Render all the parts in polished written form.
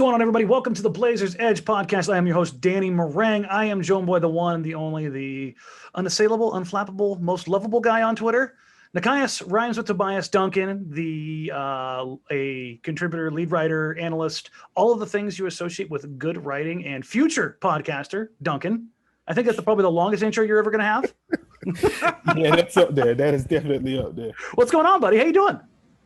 going on, everybody? Welcome to the Blazers Edge podcast. I am your host, Danny Marang. I am Joan Boy, the one, the only, the unassailable, unflappable, most lovable guy on Twitter. Nekias rhymes with Tobias Duncan, a contributor, lead writer, analyst, all of the things you associate with good writing and future podcaster, Duncan. I think that's probably the longest intro you're ever going to have. Yeah, that's up there. That is definitely up there. What's going on, buddy? How you doing?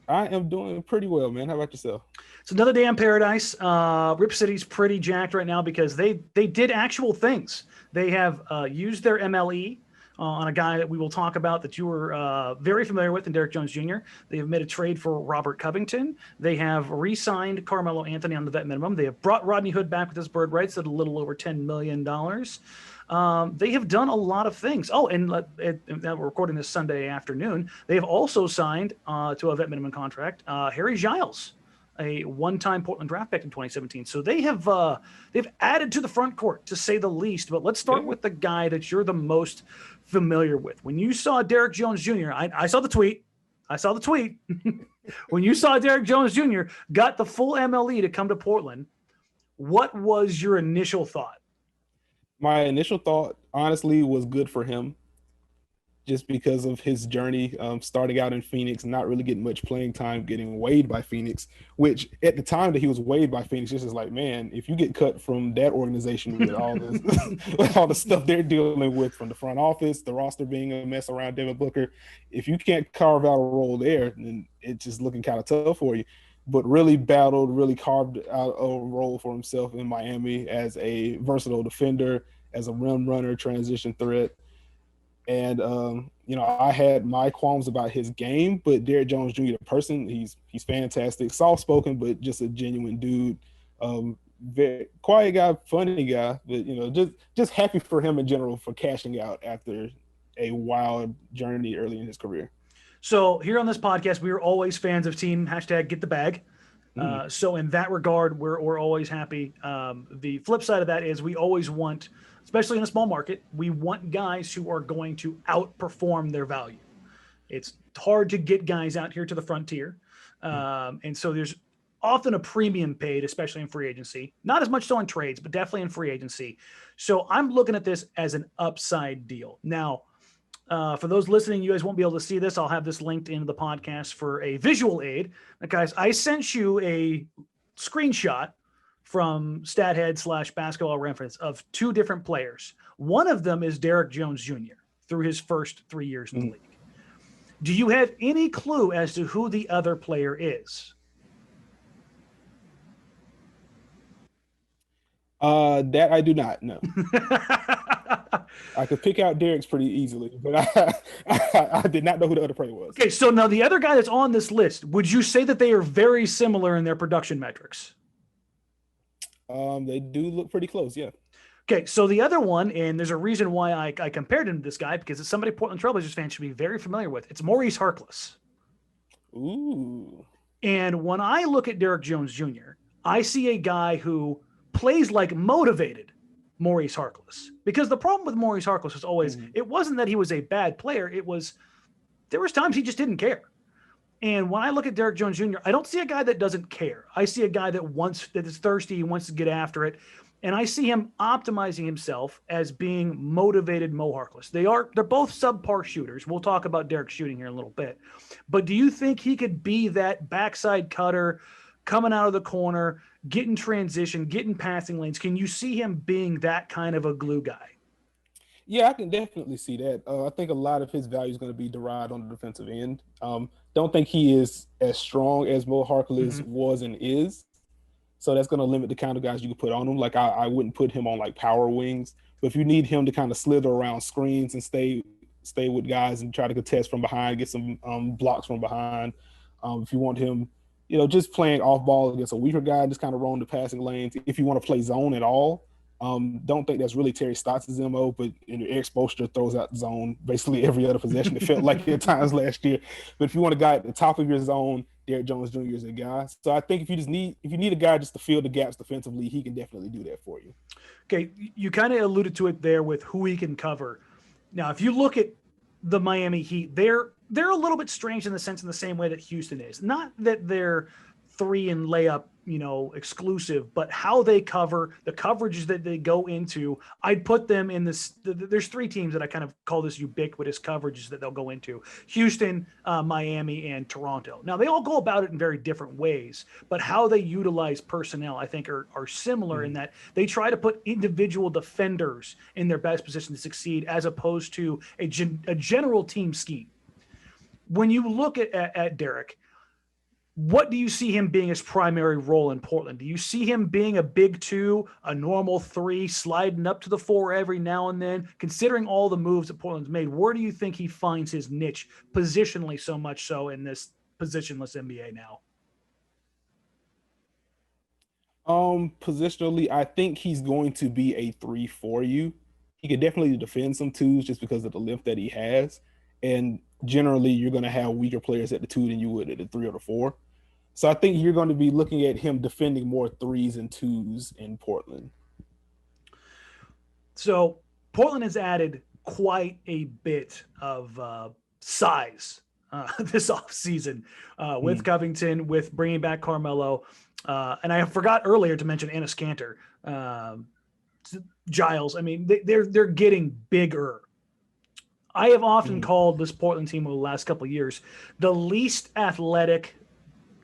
I am doing pretty well, man. How about yourself? It's another day in paradise. Rip City's pretty jacked right now because they did actual things. They have used their MLE on a guy that we will talk about that you were very familiar with in Derrick Jones Jr. They have made a trade for Robert Covington. They have re-signed Carmelo Anthony on the vet minimum. They have brought Rodney Hood back with his bird rights at a little over $10 million. They have done a lot of things. Oh, and we're recording this Sunday afternoon. They have also signed to a vet minimum contract Harry Giles, a one-time Portland draft pick in 2017. So they have they've added to the front court, to say the least. But let's start with the guy that you're the most familiar with. When you saw Derrick Jones Jr., I saw the tweet. When you saw Derrick Jones Jr. got the full MLE to come to Portland, what was your initial thought? My initial thought, honestly, was good for him just because of his journey, starting out in Phoenix, not really getting much playing time, getting waived by Phoenix, which at the time that he was waived by Phoenix, it's just like, man, if you get cut from that organization with all this, with all the stuff they're dealing with from the front office, the roster being a mess around Devin Booker, if you can't carve out a role there, then it's just looking kind of tough for you. But really battled, really carved out a role for himself in Miami as a versatile defender, as a rim runner, transition threat. And, I had my qualms about his game, but Derrick Jones Jr., the person, he's fantastic, soft-spoken, but just a genuine dude. Very quiet guy, funny guy, but, just happy for him in general for cashing out after a wild journey early in his career. So here on this podcast, we are always fans of team #GetTheBag. So in that regard, we're always happy. The flip side of that is we always want, especially in a small market, we want guys who are going to outperform their value. It's hard to get guys out here to the frontier. And so there's often a premium paid, especially in free agency. Not as much so in trades, but definitely in free agency. So I'm looking at this as an upside deal. Now, for those listening, you guys won't be able to see this. I'll have this linked into the podcast for a visual aid. Now, guys, I sent you a screenshot from StatHead /Basketball Reference of two different players. One of them is Derrick Jones Jr. through his first 3 years in the league. Do you have any clue as to who the other player is? That I do not know. I could pick out Derrick's pretty easily, but I did not know who the other player was. Okay, so now the other guy that's on this list, would you say that they are very similar in their production metrics? They do look pretty close, yeah. Okay, so the other one, and there's a reason why I compared him to this guy, because it's somebody Portland Trailblazers fans should be very familiar with. It's Maurice Harkless. Ooh. And when I look at Derrick Jones Jr., I see a guy who plays like motivated Maurice Harkless. Because the problem with Maurice Harkless was always, it wasn't that he was a bad player. It was, there was times he just didn't care. And when I look at Derrick Jones Jr., I don't see a guy that doesn't care. I see a guy that is thirsty, wants to get after it. And I see him optimizing himself as being motivated Mo Harkless. They're both subpar shooters. We'll talk about Derrick's shooting here in a little bit. But do you think he could be that backside cutter, coming out of the corner, getting transition, getting passing lanes? Can you see him being that kind of a glue guy? Yeah, I can definitely see that. I think a lot of his value is going to be derived on the defensive end. Don't think he is as strong as Mo Harkless was and is. So that's going to limit the kind of guys you can put on him. Like I wouldn't put him on like power wings, but if you need him to kind of slither around screens and stay with guys and try to contest from behind, get some blocks from behind. If you want him, just playing off ball against a weaker guy, just kind of roam the passing lanes. If you want to play zone at all, don't think that's really Terry Stotts' MO, but Eric Spoelstra throws out the zone basically every other possession. It felt like at times last year. But if you want a guy at the top of your zone, Derrick Jones Jr. is a guy. So I think if you need a guy just to fill the gaps defensively, he can definitely do that for you. Okay, you kind of alluded to it there with who he can cover. Now, if you look at the Miami Heat, they're a little bit strange in the same way that Houston is. Not that they're 3 and layup exclusive, but how they cover, the coverages that they go into, I'd put them in this. There's three teams that I kind of call this ubiquitous coverages that they'll go into: Houston, Miami, and Toronto. Now they all go about it in very different ways, but how they utilize personnel, I think, are similar in that they try to put individual defenders in their best position to succeed, as opposed to a general team scheme. When you look at Derrick, what do you see him being his primary role in Portland? Do you see him being a big two, a normal three, sliding up to the four every now and then? Considering all the moves that Portland's made, where do you think he finds his niche positionally, so much so in this positionless NBA now? Positionally, I think he's going to be a 3 for you. He could definitely defend some twos just because of the length that he has. And generally, you're going to have weaker players at the 2 than you would at the 3 or the 4. So I think you're going to be looking at him defending more 3s and 2s in Portland. So Portland has added quite a bit of size this offseason with Covington, with bringing back Carmelo. And I forgot earlier to mention Enes Kanter, Giles. I mean, they're getting bigger. I have often called this Portland team over the last couple of years the least athletic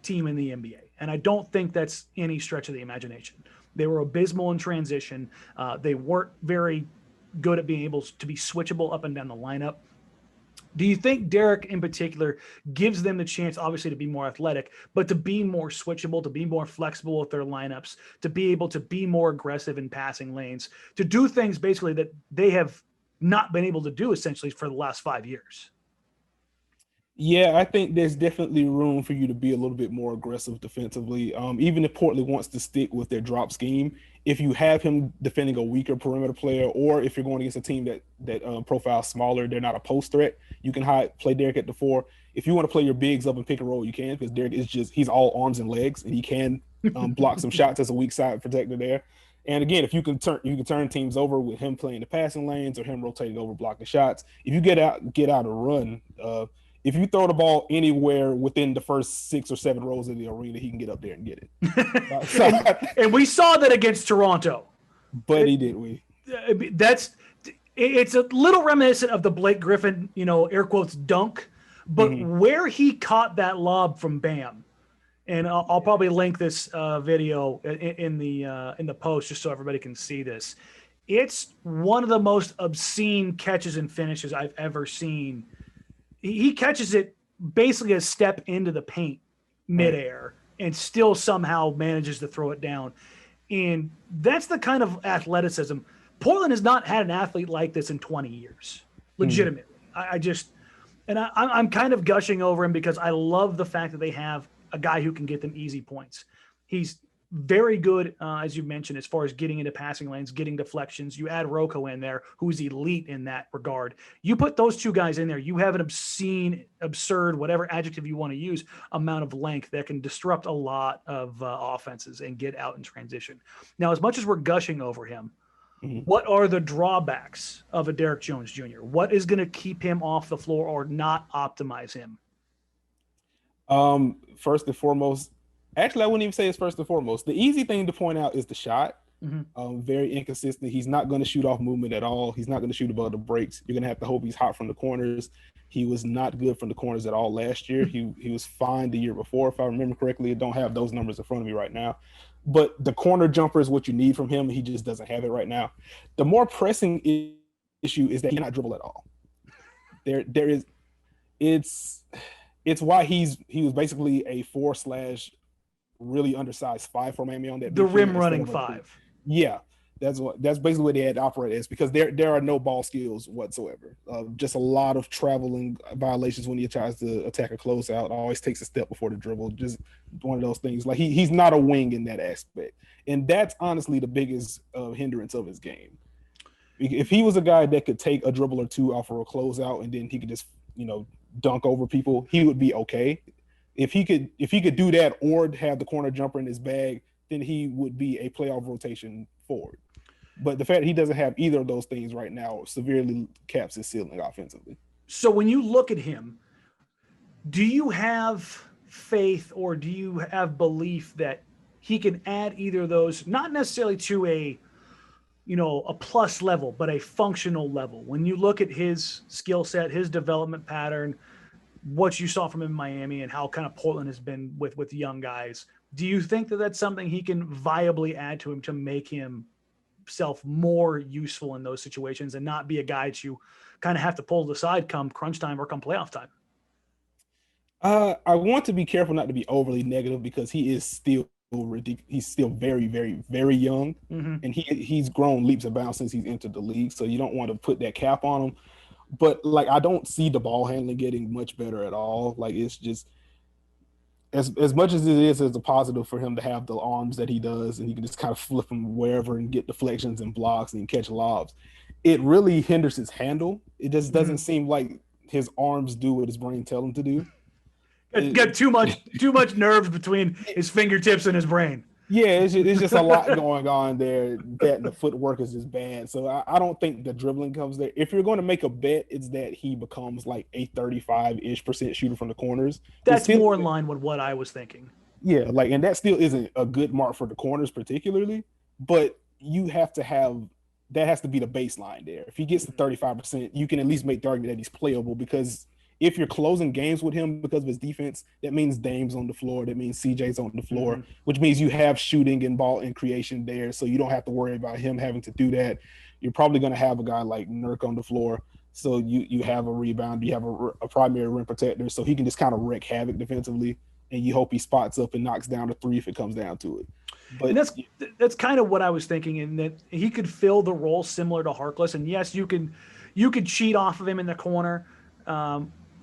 team in the NBA. And I don't think that's any stretch of the imagination. They were abysmal in transition. They weren't very good at being able to be switchable up and down the lineup. Do you think Derrick in particular gives them the chance, obviously, to be more athletic, but to be more switchable, to be more flexible with their lineups, to be able to be more aggressive in passing lanes, to do things basically that they have not been able to do essentially for the last 5 years? Yeah, I think there's definitely room for you to be a little bit more aggressive defensively. Even if Portland wants to stick with their drop scheme, if you have him defending a weaker perimeter player, or if you're going against a team that profiles smaller, they're not a post threat, you can play Derrick at the 4. If you want to play your bigs up and pick and roll, you can, because Derrick he's all arms and legs, and he can block some shots as a weak side protector there. And again, if you can turn teams over with him playing the passing lanes or him rotating over blocking shots. If you get out a run, if you throw the ball anywhere within the first 6 or 7 rows of the arena, he can get up there and get it. And we saw that against Toronto. It's a little reminiscent of the Blake Griffin, air quotes, dunk, but where he caught that lob from Bam. And I'll probably link this video in the post just so everybody can see this. It's one of the most obscene catches and finishes I've ever seen. He catches it basically a step into the paint midair and still somehow manages to throw it down. And that's the kind of athleticism. Portland has not had an athlete like this in 20 years, legitimately. I'm kind of gushing over him because I love the fact that they have a guy who can get them easy points. He's very good, as you mentioned, as far as getting into passing lanes, getting deflections. You add Rocco in there, who's elite in that regard. You put those two guys in there, you have an obscene, absurd, whatever adjective you want to use, amount of length that can disrupt a lot of offenses and get out in transition. Now, as much as we're gushing over him, what are the drawbacks of a Derrick Jones Jr.? What is going to keep him off the floor or not optimize him? First and foremost, actually, I wouldn't even say it's first and foremost. The easy thing to point out is the shot. Very inconsistent. He's not going to shoot off movement at all. He's not going to shoot above the breaks. You're going to have to hope he's hot from the corners. He was not good from the corners at all last year. He was fine the year before, if I remember correctly. I don't have those numbers in front of me right now. But the corner jumper is what you need from him. He just doesn't have it right now. The more pressing issue is that he cannot dribble at all. It's why he was basically a 4/ really undersized 5 for Miami on that. The rim running 5. Yeah, that's basically what they had to operate as, because there are no ball skills whatsoever. Just a lot of traveling violations when he tries to attack a closeout. Always takes a step before the dribble. Just one of those things. Like he's not a wing in that aspect, and that's honestly the biggest hindrance of his game. If he was a guy that could take a dribble or two off of a closeout and then he could just dunk over people, he would be okay. If he could do that or have the corner jumper in his bag, then he would be a playoff rotation forward. But the fact that he doesn't have either of those things right now severely caps his ceiling offensively. So when you look at him, do you have faith or do you have belief that he can add either of those, not necessarily to a plus level, but a functional level. When you look at his skill set, his development pattern, what you saw from him in Miami and how kind of Portland has been with young guys, do you think that that's something he can viably add to him to make himself more useful in those situations and not be a guy that you kind of have to pull to the side come crunch time or come playoff time? I want to be careful not to be overly negative because he is still ridiculous. He's still very, very, very young, and he's grown leaps and bounds since he's entered the league. So you don't want to put that cap on him. But like, I don't see the ball handling getting much better at all. Like, it's just as much as it is as a positive for him to have the arms that he does, and he can just kind of flip them wherever and get deflections and blocks and catch lobs. It really hinders his handle. It just doesn't seem like his arms do what his brain tell him to do. Got too much nerves between his fingertips and his brain. Yeah, it's just a lot going on there. That the footwork is just bad. So I don't think the dribbling comes there. If you're going to make a bet, it's that he becomes like a 35-ish% shooter from the corners. That's more in line with what I was thinking. Yeah, like, and that still isn't a good mark for the corners particularly, but you have to have, that has to be the baseline there. If he gets to 35%, you can at least make the argument that he's playable, because if you're closing games with him because of his defense, that means Dame's on the floor. That means CJ's on the floor, which means you have shooting and ball and creation there. So you don't have to worry about him having to do that. You're probably going to have a guy like Nurk on the floor. So you have a rebound, you have a primary rim protector. So he can just kind of wreak havoc defensively, and you hope he spots up and knocks down a three if it comes down to it. But and that's kind of what I was thinking, in that he could fill the role similar to Harkless. And yes, you could cheat off of him in the corner.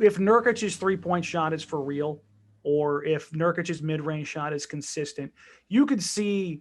If Nurkic's three-point shot is for real, or if Nurkic's mid-range shot is consistent, you could see,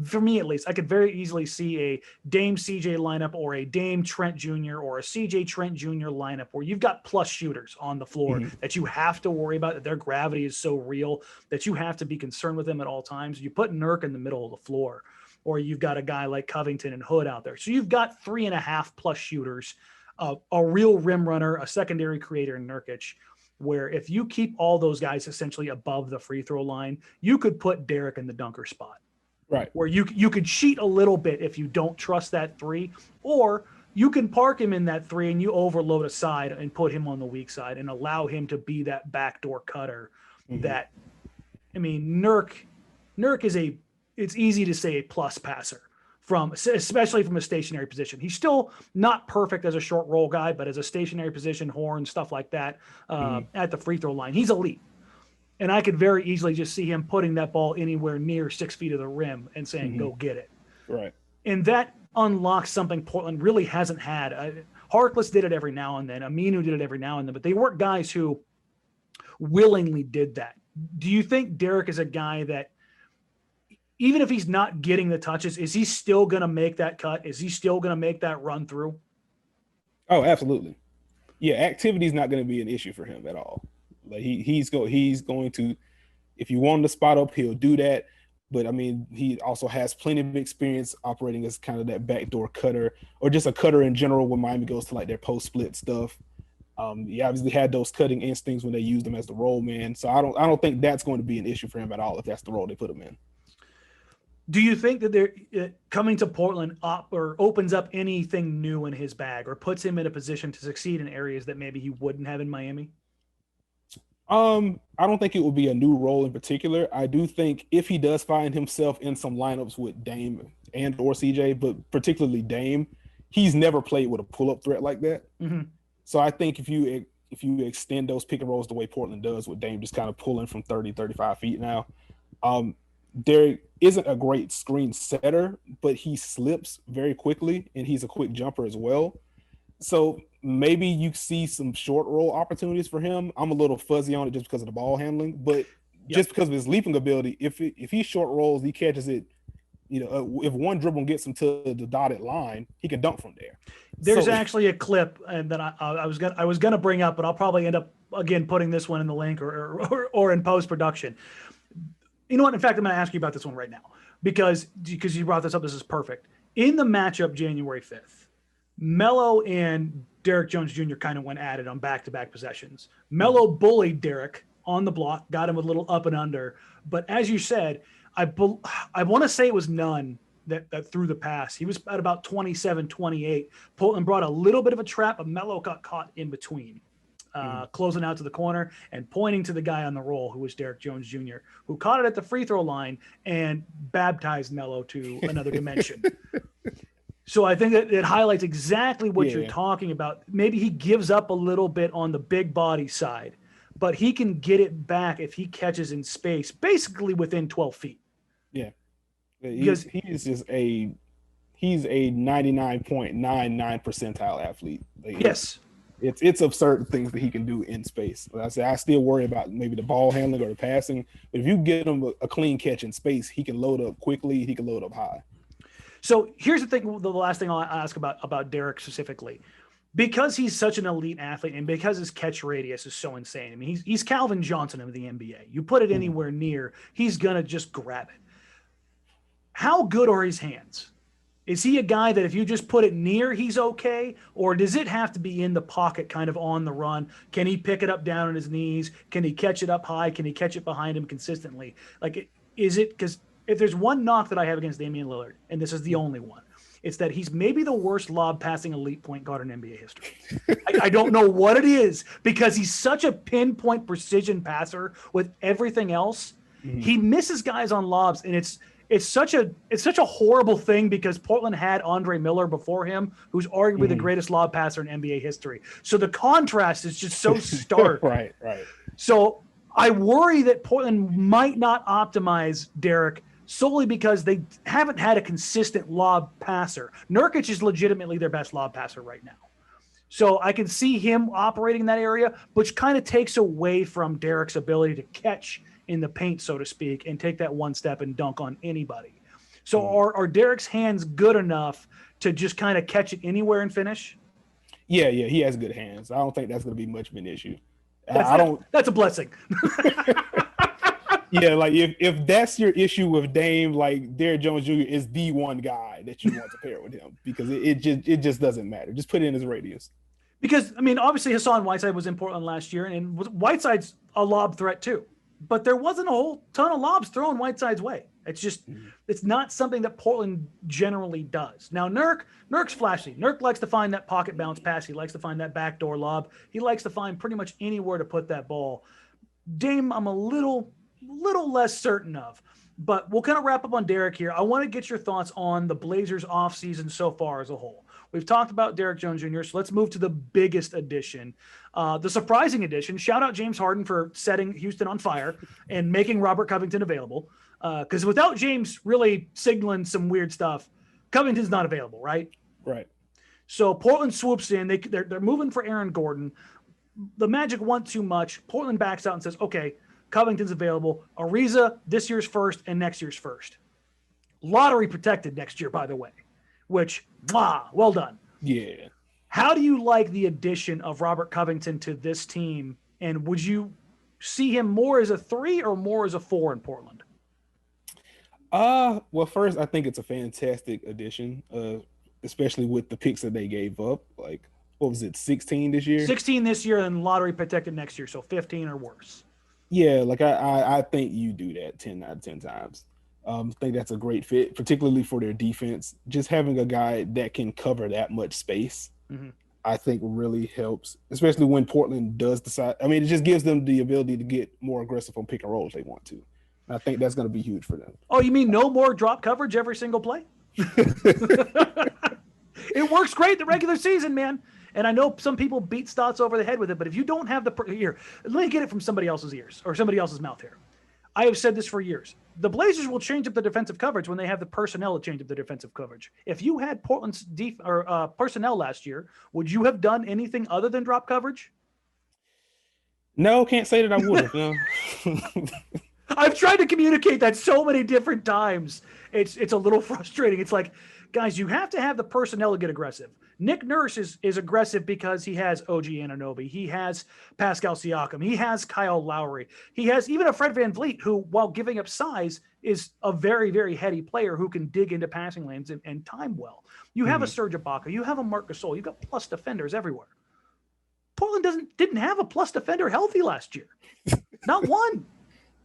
for me at least, I could very easily see a Dame CJ lineup or a Dame Trent Jr. or a CJ Trent Jr. lineup where you've got plus shooters on the floor that you have to worry about, that their gravity is so real that you have to be concerned with them at all times. You put Nurk in the middle of the floor, or you've got a guy like Covington and Hood out there. So you've got 3.5 plus shooters, a real rim runner, a secondary creator in Nurkic, where if you keep all those guys essentially above the free throw line, you could put Derrick in the dunker spot. Right. Where you could cheat a little bit if you don't trust that three, or you can park him in that three and you overload a side and put him on the weak side and allow him to be that backdoor cutter. That, I mean, Nurk is it's easy to say a plus passer, especially from a stationary position. He's still not perfect as a short roll guy, but as a stationary position, horn, stuff like that, at the free throw line, he's elite. And I could very easily just see him putting that ball anywhere near 6 feet of the rim and saying, go get it. Right. And that unlocks something Portland really hasn't had. Harkless did it every now and then. Aminu did it every now and then, but they weren't guys who willingly did that. Do you think Derrick is a guy that, even if he's not getting the touches, is he still going to make that cut? Is he still going to make that run through? Oh, absolutely. Yeah, activity is not going to be an issue for him at all. Like he's going to, if you want him to spot up, he'll do that. But I mean, he also has plenty of experience operating as kind of that backdoor cutter, or just a cutter in general when Miami goes to like their post split stuff. He obviously had those cutting instincts when they used him as the roll man. So I don't think that's going to be an issue for him at all if that's the role they put him in. Do you think that they're coming to Portland opens up anything new in his bag, or puts him in a position to succeed in areas that maybe he wouldn't have in Miami? I don't think it will be a new role in particular. I do think if he does find himself in some lineups with Dame and or CJ, but particularly Dame, he's never played with a pull-up threat like that. So I think if you extend those pick and rolls the way Portland does, with Dame just kind of pulling from 30, 35 feet now, Derrick isn't a great screen setter, but he slips very quickly, and he's a quick jumper as well. So maybe you see some short roll opportunities for him. I'm a little fuzzy on it just because of the ball handling, but just because of his leaping ability, if he short rolls, he catches it. If one dribble gets him to the dotted line, he can dunk from there. There's actually a clip that I was gonna bring up, but I'll probably end up again putting this one in the link or in post production. You know what? In fact, I'm going to ask you about this one right now because you brought this up. This is perfect. In the matchup January 5th, Melo and Derrick Jones Jr. kind of went at it on back-to-back possessions. Melo bullied Derrick on the block, got him a little up and under. But as you said, I want to say it was none that threw the pass. He was at about 27, 28. Portland brought a little bit of a trap, but Melo got caught in between, closing out to the corner and pointing to the guy on the roll, who was Derrick Jones Jr., who caught it at the free throw line and baptized Melo to another dimension. So I think that it highlights exactly what you're talking about. Maybe he gives up a little bit on the big body side, but he can get it back if he catches in space, basically within 12 feet. Yeah. Because he's a 99.99 percentile athlete. Yes. It's absurd things that he can do in space. Like I said, I still worry about maybe the ball handling or the passing, but if you get him a clean catch in space, he can load up quickly, he can load up high. So here's the thing, the last thing I'll ask about Derrick specifically. Because he's such an elite athlete and because his catch radius is so insane. I mean, he's Calvin Johnson of the NBA. You put it anywhere near, he's going to just grab it. How good are his hands? Is he a guy that if you just put it near, he's okay? Or does it have to be in the pocket, kind of on the run? Can he pick it up down on his knees? Can he catch it up high? Can he catch it behind him consistently? Like, is it, because if there's one knock that I have against Damian Lillard, and this is the only one, it's that he's maybe the worst lob passing elite point guard in NBA history. I don't know what it is, because he's such a pinpoint precision passer with everything else. He misses guys on lobs, and it's such a horrible thing because Portland had Andre Miller before him, who's arguably the greatest lob passer in NBA history. So the contrast is just so stark. Right. So I worry that Portland might not optimize Derrick solely because they haven't had a consistent lob passer. Nurkic is legitimately their best lob passer right now. So I can see him operating in that area, which kind of takes away from Derrick's ability to catch in the paint, so to speak, and take that one step and dunk on anybody. So are Derrick's hands good enough to just kind of catch it anywhere and finish? Yeah, he has good hands. I don't think that's going to be much of an issue. That's a blessing. Yeah, like if that's your issue with Dame, like Derrick Jones Jr. is the one guy that you want to pair with him, because it just doesn't matter. Just put it in his radius. Because, I mean, obviously Hassan Whiteside was in Portland last year, and Whiteside's a lob threat too. But there wasn't a whole ton of lobs thrown Whiteside's way. It's just, it's not something that Portland generally does. Now, Nurk's flashy. Nurk likes to find that pocket bounce pass. He likes to find that backdoor lob. He likes to find pretty much anywhere to put that ball. Dame, I'm a little less certain of. But we'll kind of wrap up on Derrick here. I want to get your thoughts on the Blazers offseason so far as a whole. We've talked about Derrick Jones Jr., so let's move to the biggest addition, the surprising addition. Shout out James Harden for setting Houston on fire and making Robert Covington available. Because without James really signaling some weird stuff, Covington's not available, right? Right. So Portland swoops in. They're moving for Aaron Gordon. The Magic want too much. Portland backs out and says, okay, Covington's available. Ariza, this year's first and next year's first. Lottery protected next year, by the way, which, well done. Yeah. How do you like the addition of Robert Covington to this team? And would you see him more as a 3 or more as a 4 in Portland? Well, first, I think it's a fantastic addition, especially with the picks that they gave up. Like, what was it, 16 this year? 16 this year and lottery protected next year, so 15 or worse. Yeah, like I think you do that 10 out of 10 times. I think that's a great fit, particularly for their defense. Just having a guy that can cover that much space, I think really helps, especially when Portland does decide. I mean, it just gives them the ability to get more aggressive on pick and roll if they want to. I think that's going to be huge for them. Oh, you mean no more drop coverage every single play? It works great the regular season, man. And I know some people beat Stotts over the head with it, but if you don't have here, let me get it from somebody else's ears or somebody else's mouth here. I have said this for years. The Blazers will change up the defensive coverage when they have the personnel to change up the defensive coverage. If you had Portland's personnel last year, would you have done anything other than drop coverage? No, can't say that I would have. No. I've tried to communicate that so many different times. It's a little frustrating. It's like, guys, you have to have the personnel to get aggressive. Nick Nurse is aggressive because he has OG Anunoby. He has Pascal Siakam. He has Kyle Lowry. He has even a Fred VanVleet who, while giving up size, is a very, very heady player who can dig into passing lanes and time well. You have a Serge Ibaka. You have a Marc Gasol. You've got plus defenders everywhere. Portland didn't have a plus defender healthy last year. Not one.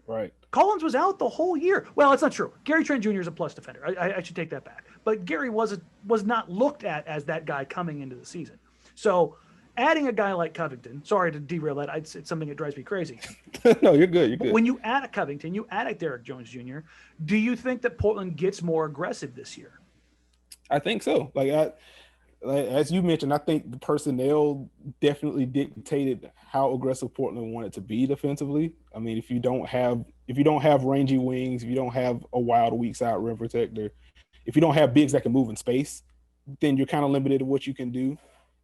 Right. Collins was out the whole year. Well, it's not true. Gary Trent Jr. is a plus defender. I should take that back. But Gary was not looked at as that guy coming into the season. So adding a guy like Covington, sorry to derail that. It's something that drives me crazy. No, you're good. You're good. When you add a Covington, you add a Derrick Jones Jr., do you think that Portland gets more aggressive this year? I think so. As you mentioned, I think the personnel definitely dictated how aggressive Portland wanted to be defensively. I mean, if you don't have rangy wings, if you don't have a wild weak side rim protector, if you don't have bigs that can move in space, then you're kind of limited to what you can do.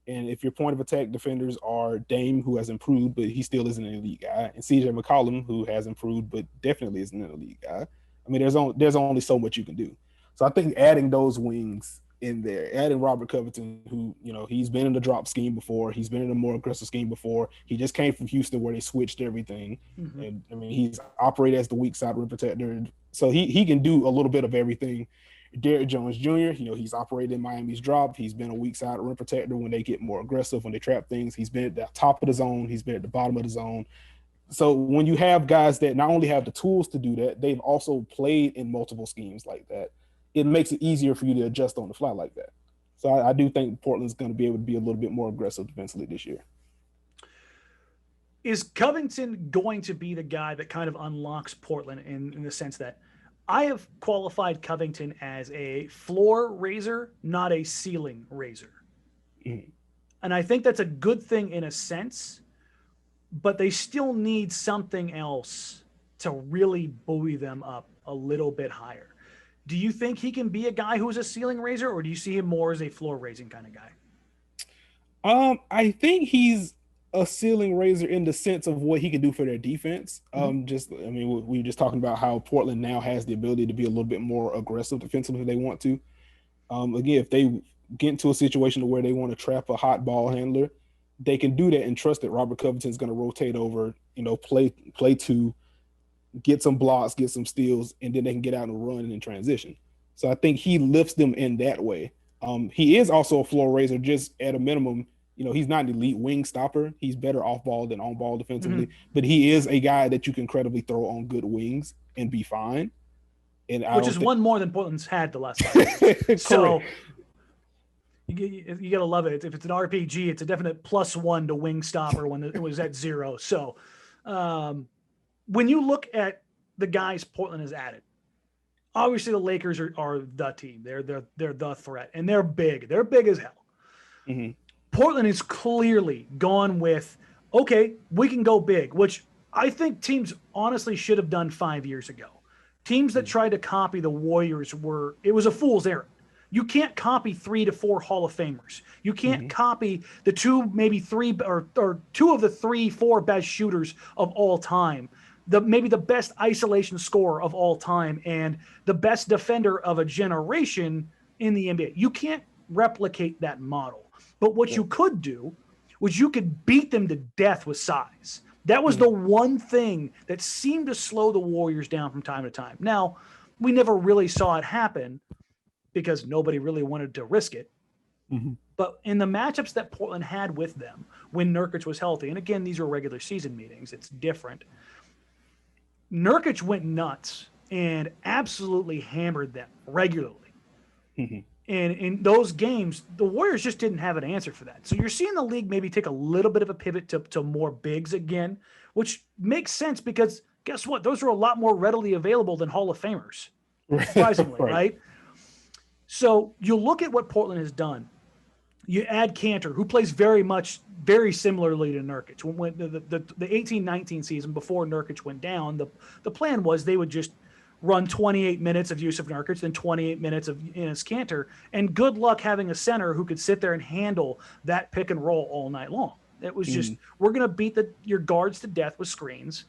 And if your point of attack defenders are Dame, who has improved, but he still isn't an elite guy, and CJ McCollum, who has improved, but definitely isn't an elite guy, I mean, there's only so much you can do. So I think adding those wings in there, adding Robert Covington, who, he's been in the drop scheme before, he's been in a more aggressive scheme before. He just came from Houston where they switched everything. Mm-hmm. And I mean, he's operated as the weak side rim protector. So he can do a little bit of everything. Derrick Jones Jr., he's operated in Miami's drop. He's been a weak side rim protector when they get more aggressive, when they trap things. He's been at the top of the zone. He's been at the bottom of the zone. So when you have guys that not only have the tools to do that, they've also played in multiple schemes like that, it makes it easier for you to adjust on the fly like that. So I do think Portland's going to be able to be a little bit more aggressive defensively this year. Is Covington going to be the guy that kind of unlocks Portland in the sense that I have qualified Covington as a floor raiser, not a ceiling raiser? Mm-hmm. And I think that's a good thing in a sense, but they still need something else to really buoy them up a little bit higher. Do you think he can be a guy who's a ceiling raiser, or do you see him more as a floor raising kind of guy? I think he's a ceiling raiser in the sense of what he can do for their defense. Mm-hmm. We were just talking about how Portland now has the ability to be a little bit more aggressive defensively if they want to. Again, if they get into a situation where they want to trap a hot ball handler, they can do that and trust that Robert Covington is going to rotate over, play two, get some blocks, get some steals, and then they can get out and run in transition. So I think he lifts them in that way. He is also a floor raiser, just at a minimum. He's not an elite wing stopper. He's better off ball than on ball defensively, but he is a guy that you can credibly throw on good wings and be fine. Which is one more than Portland's had the last 5 years. So you got to love it. If it's an RPG, it's a definite +1 to wing stopper when it was at 0. So when you look at the guys Portland has added, obviously the Lakers are the team. They're the threat, and they're big. They're big as hell. Mm-hmm. Portland is clearly gone with, okay, we can go big, which I think teams honestly should have done 5 years ago. Teams that tried to copy the Warriors it was a fool's errand. You can't copy 3 to 4 Hall of Famers. You can't copy the 2, maybe 3, or 2 of the 3, 4 best shooters of all time. Maybe the best isolation scorer of all time and the best defender of a generation in the NBA. You can't replicate that model. But what you could do was you could beat them to death with size. That was the one thing that seemed to slow the Warriors down from time to time. Now, we never really saw it happen because nobody really wanted to risk it. Mm-hmm. But in the matchups that Portland had with them when Nurkic was healthy, and again, these are regular season meetings, it's different. Nurkic went nuts and absolutely hammered them regularly. Mm-hmm. And in those games, the Warriors just didn't have an answer for that. So you're seeing the league maybe take a little bit of a pivot to more bigs again, which makes sense because guess what? Those are a lot more readily available than Hall of Famers, surprisingly, right? So you look at what Portland has done. You add Cantor, who plays very similarly to Nurkic. When the 18-19 season before Nurkic went down, the plan was they would just run 28 minutes of Yusuf Nurkic, then 28 minutes of Enes Kanter, and good luck having a center who could sit there and handle that pick and roll all night long. It was just, we're going to beat your guards to death with screens,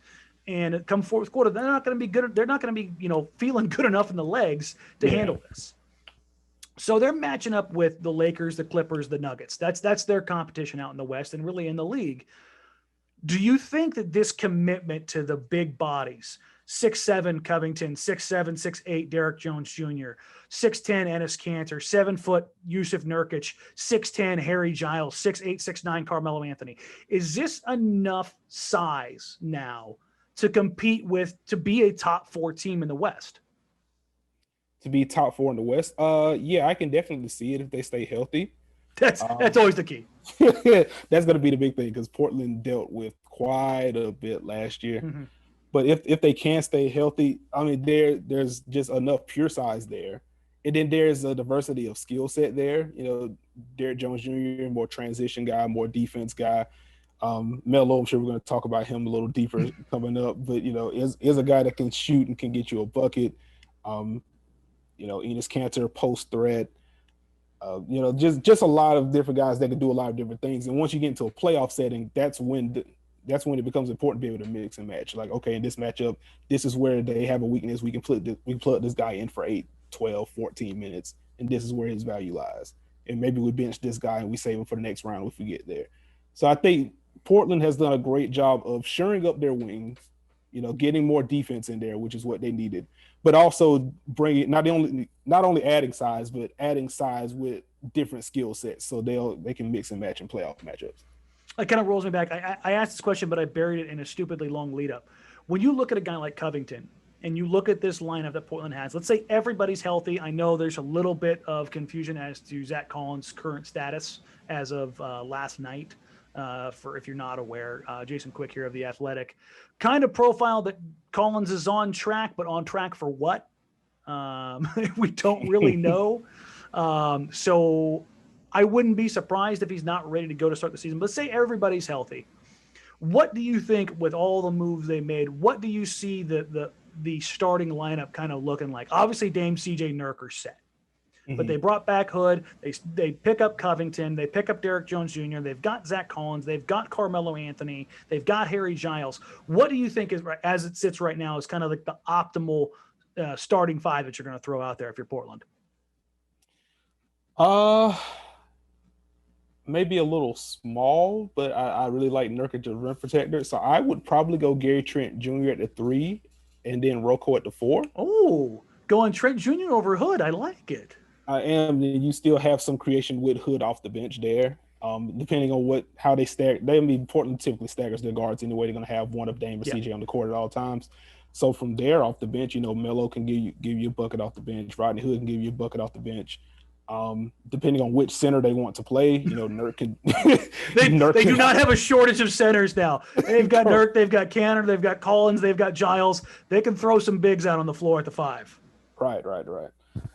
and come fourth quarter, they're not going to be good. They're not going to be, feeling good enough in the legs to handle this. So they're matching up with the Lakers, the Clippers, the Nuggets. That's their competition out in the West and really in the league. Do you think that this commitment to the big bodies, 6'7" Covington, 6'7", 6'8" Derrick Jones Jr., 6'10" Enes Kanter, 7-foot Yusuf Nurkic, 6'10" Harry Giles, 6'8", 6'9" Carmelo Anthony, is this enough size now to compete with, to be a top 4 team in the West? To be top 4 in the West, yeah, I can definitely see it if they stay healthy. That's always the key. That's going to be the big thing because Portland dealt with quite a bit last year. Mm-hmm. But if they can stay healthy, I mean, there's just enough pure size there. And then there's a diversity of skill set there. You know, Derrick Jones Jr., more transition guy, more defense guy. Melo, I'm sure we're going to talk about him a little deeper coming up. But, you know, is a guy that can shoot and can get you a bucket. You know, Enes Kanter, post threat. You know, just a lot of different guys that can do a lot of different things. And once you get into a playoff setting, that's when it becomes important to be able to mix and match. Like, okay, in this matchup, this is where they have a weakness. We can plug this guy in for 8, 12, 14 minutes, and this is where his value lies. And maybe we bench this guy and we save him for the next round if we get there. So I think Portland has done a great job of shoring up their wings, you know, getting more defense in there, which is what they needed, but also bringing not only adding size, but adding size with different skill sets, so they can mix and match in playoff matchups. It kind of rolls me back. I asked this question, but I buried it in a stupidly long lead up. When you look at a guy like Covington and you look at this lineup that Portland has, let's say everybody's healthy. I know there's a little bit of confusion as to Zach Collins' current status as of last night. For if you're not aware, Jason Quick here of The Athletic kind of profiled that Collins is on track, but on track for what? We don't really know. So I wouldn't be surprised if he's not ready to go to start the season. But say everybody's healthy. What do you think with all the moves they made? What do you see the starting lineup kind of looking like? Obviously, Dame, CJ, Nurk are set. But they brought back Hood. They pick up Covington. They pick up Derrick Jones Jr. They've got Zach Collins. They've got Carmelo Anthony. They've got Harry Giles. What do you think is, as it sits right now, is kind of like the optimal starting 5 that you're going to throw out there if you're Portland? Maybe a little small, but I really like Nurkic as rim protector. So I would probably go Gary Trent Jr. at the 3 and then Rocco at the 4. Oh, going Trent Jr. over Hood. I like it. I am. You still have some creation with Hood off the bench there. Depending on how they stack. Portland typically staggers their guards anyway. They're going to have one of Dame or CJ on the court at all times. So from there off the bench, you know, Melo can give you a bucket off the bench. Rodney Hood can give you a bucket off the bench. Depending on which center they want to play, you know, Nurk can. They do not have a shortage of centers now. They've got Nurk, they've got Canner, they've got Collins, they've got Giles. They can throw some bigs out on the floor at the 5. Right.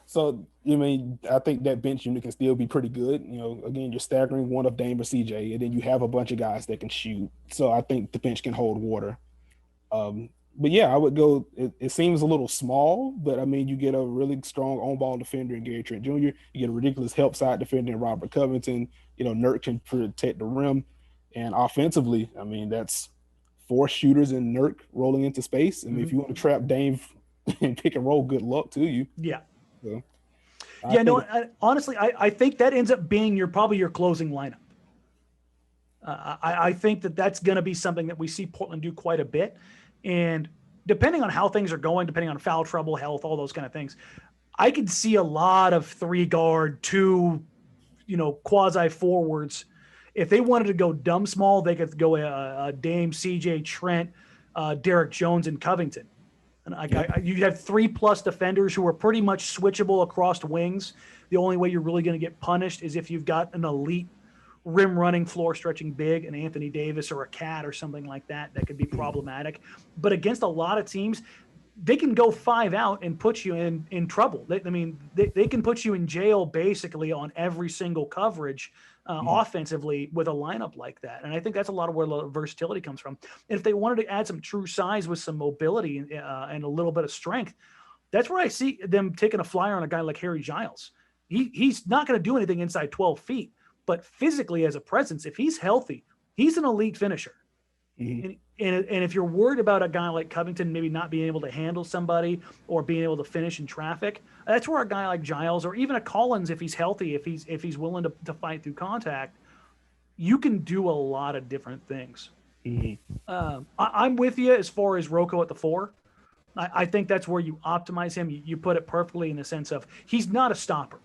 So, I think that bench unit can still be pretty good. You know, again, you're staggering one of Dame or CJ, and then you have a bunch of guys that can shoot. So I think the bench can hold water. But yeah, I would go. It seems a little small, but I mean, you get a really strong on-ball defender in Gary Trent Jr. You get a ridiculous help side defender in Robert Covington. You know, Nurk can protect the rim, and offensively, I mean, that's 4 shooters in Nurk rolling into space. I mean, if you want to trap Dame and pick and roll, good luck to you. Yeah. So, honestly, I think that ends up being probably your closing lineup. I think that's going to be something that we see Portland do quite a bit. And depending on how things are going, depending on foul trouble, health, all those kind of things, I could see a lot of 3-guard, 2, quasi forwards. If they wanted to go dumb small, they could go a Dame, CJ, Trent, Derrick Jones, and Covington. And you have 3+ defenders who are pretty much switchable across wings. The only way you're really going to get punished is if you've got an elite rim running, floor stretching big, an Anthony Davis or a Cat or something like that could be problematic. But against a lot of teams, they can go 5 out and put you in trouble. They can put you in jail basically on every single coverage offensively with a lineup like that. And I think that's a lot of where the versatility comes from. And if they wanted to add some true size with some mobility and a little bit of strength, that's where I see them taking a flyer on a guy like Harry Giles. He's not going to do anything inside 12 feet, but physically as a presence, if he's healthy, he's an elite finisher. Mm-hmm. And if you're worried about a guy like Covington maybe not being able to handle somebody or being able to finish in traffic, that's where a guy like Giles or even a Collins, if he's healthy, if he's willing to fight through contact, you can do a lot of different things. Mm-hmm. I'm with you as far as Rocco at the 4. I think that's where you optimize him. You put it perfectly in the sense of he's not a stopper.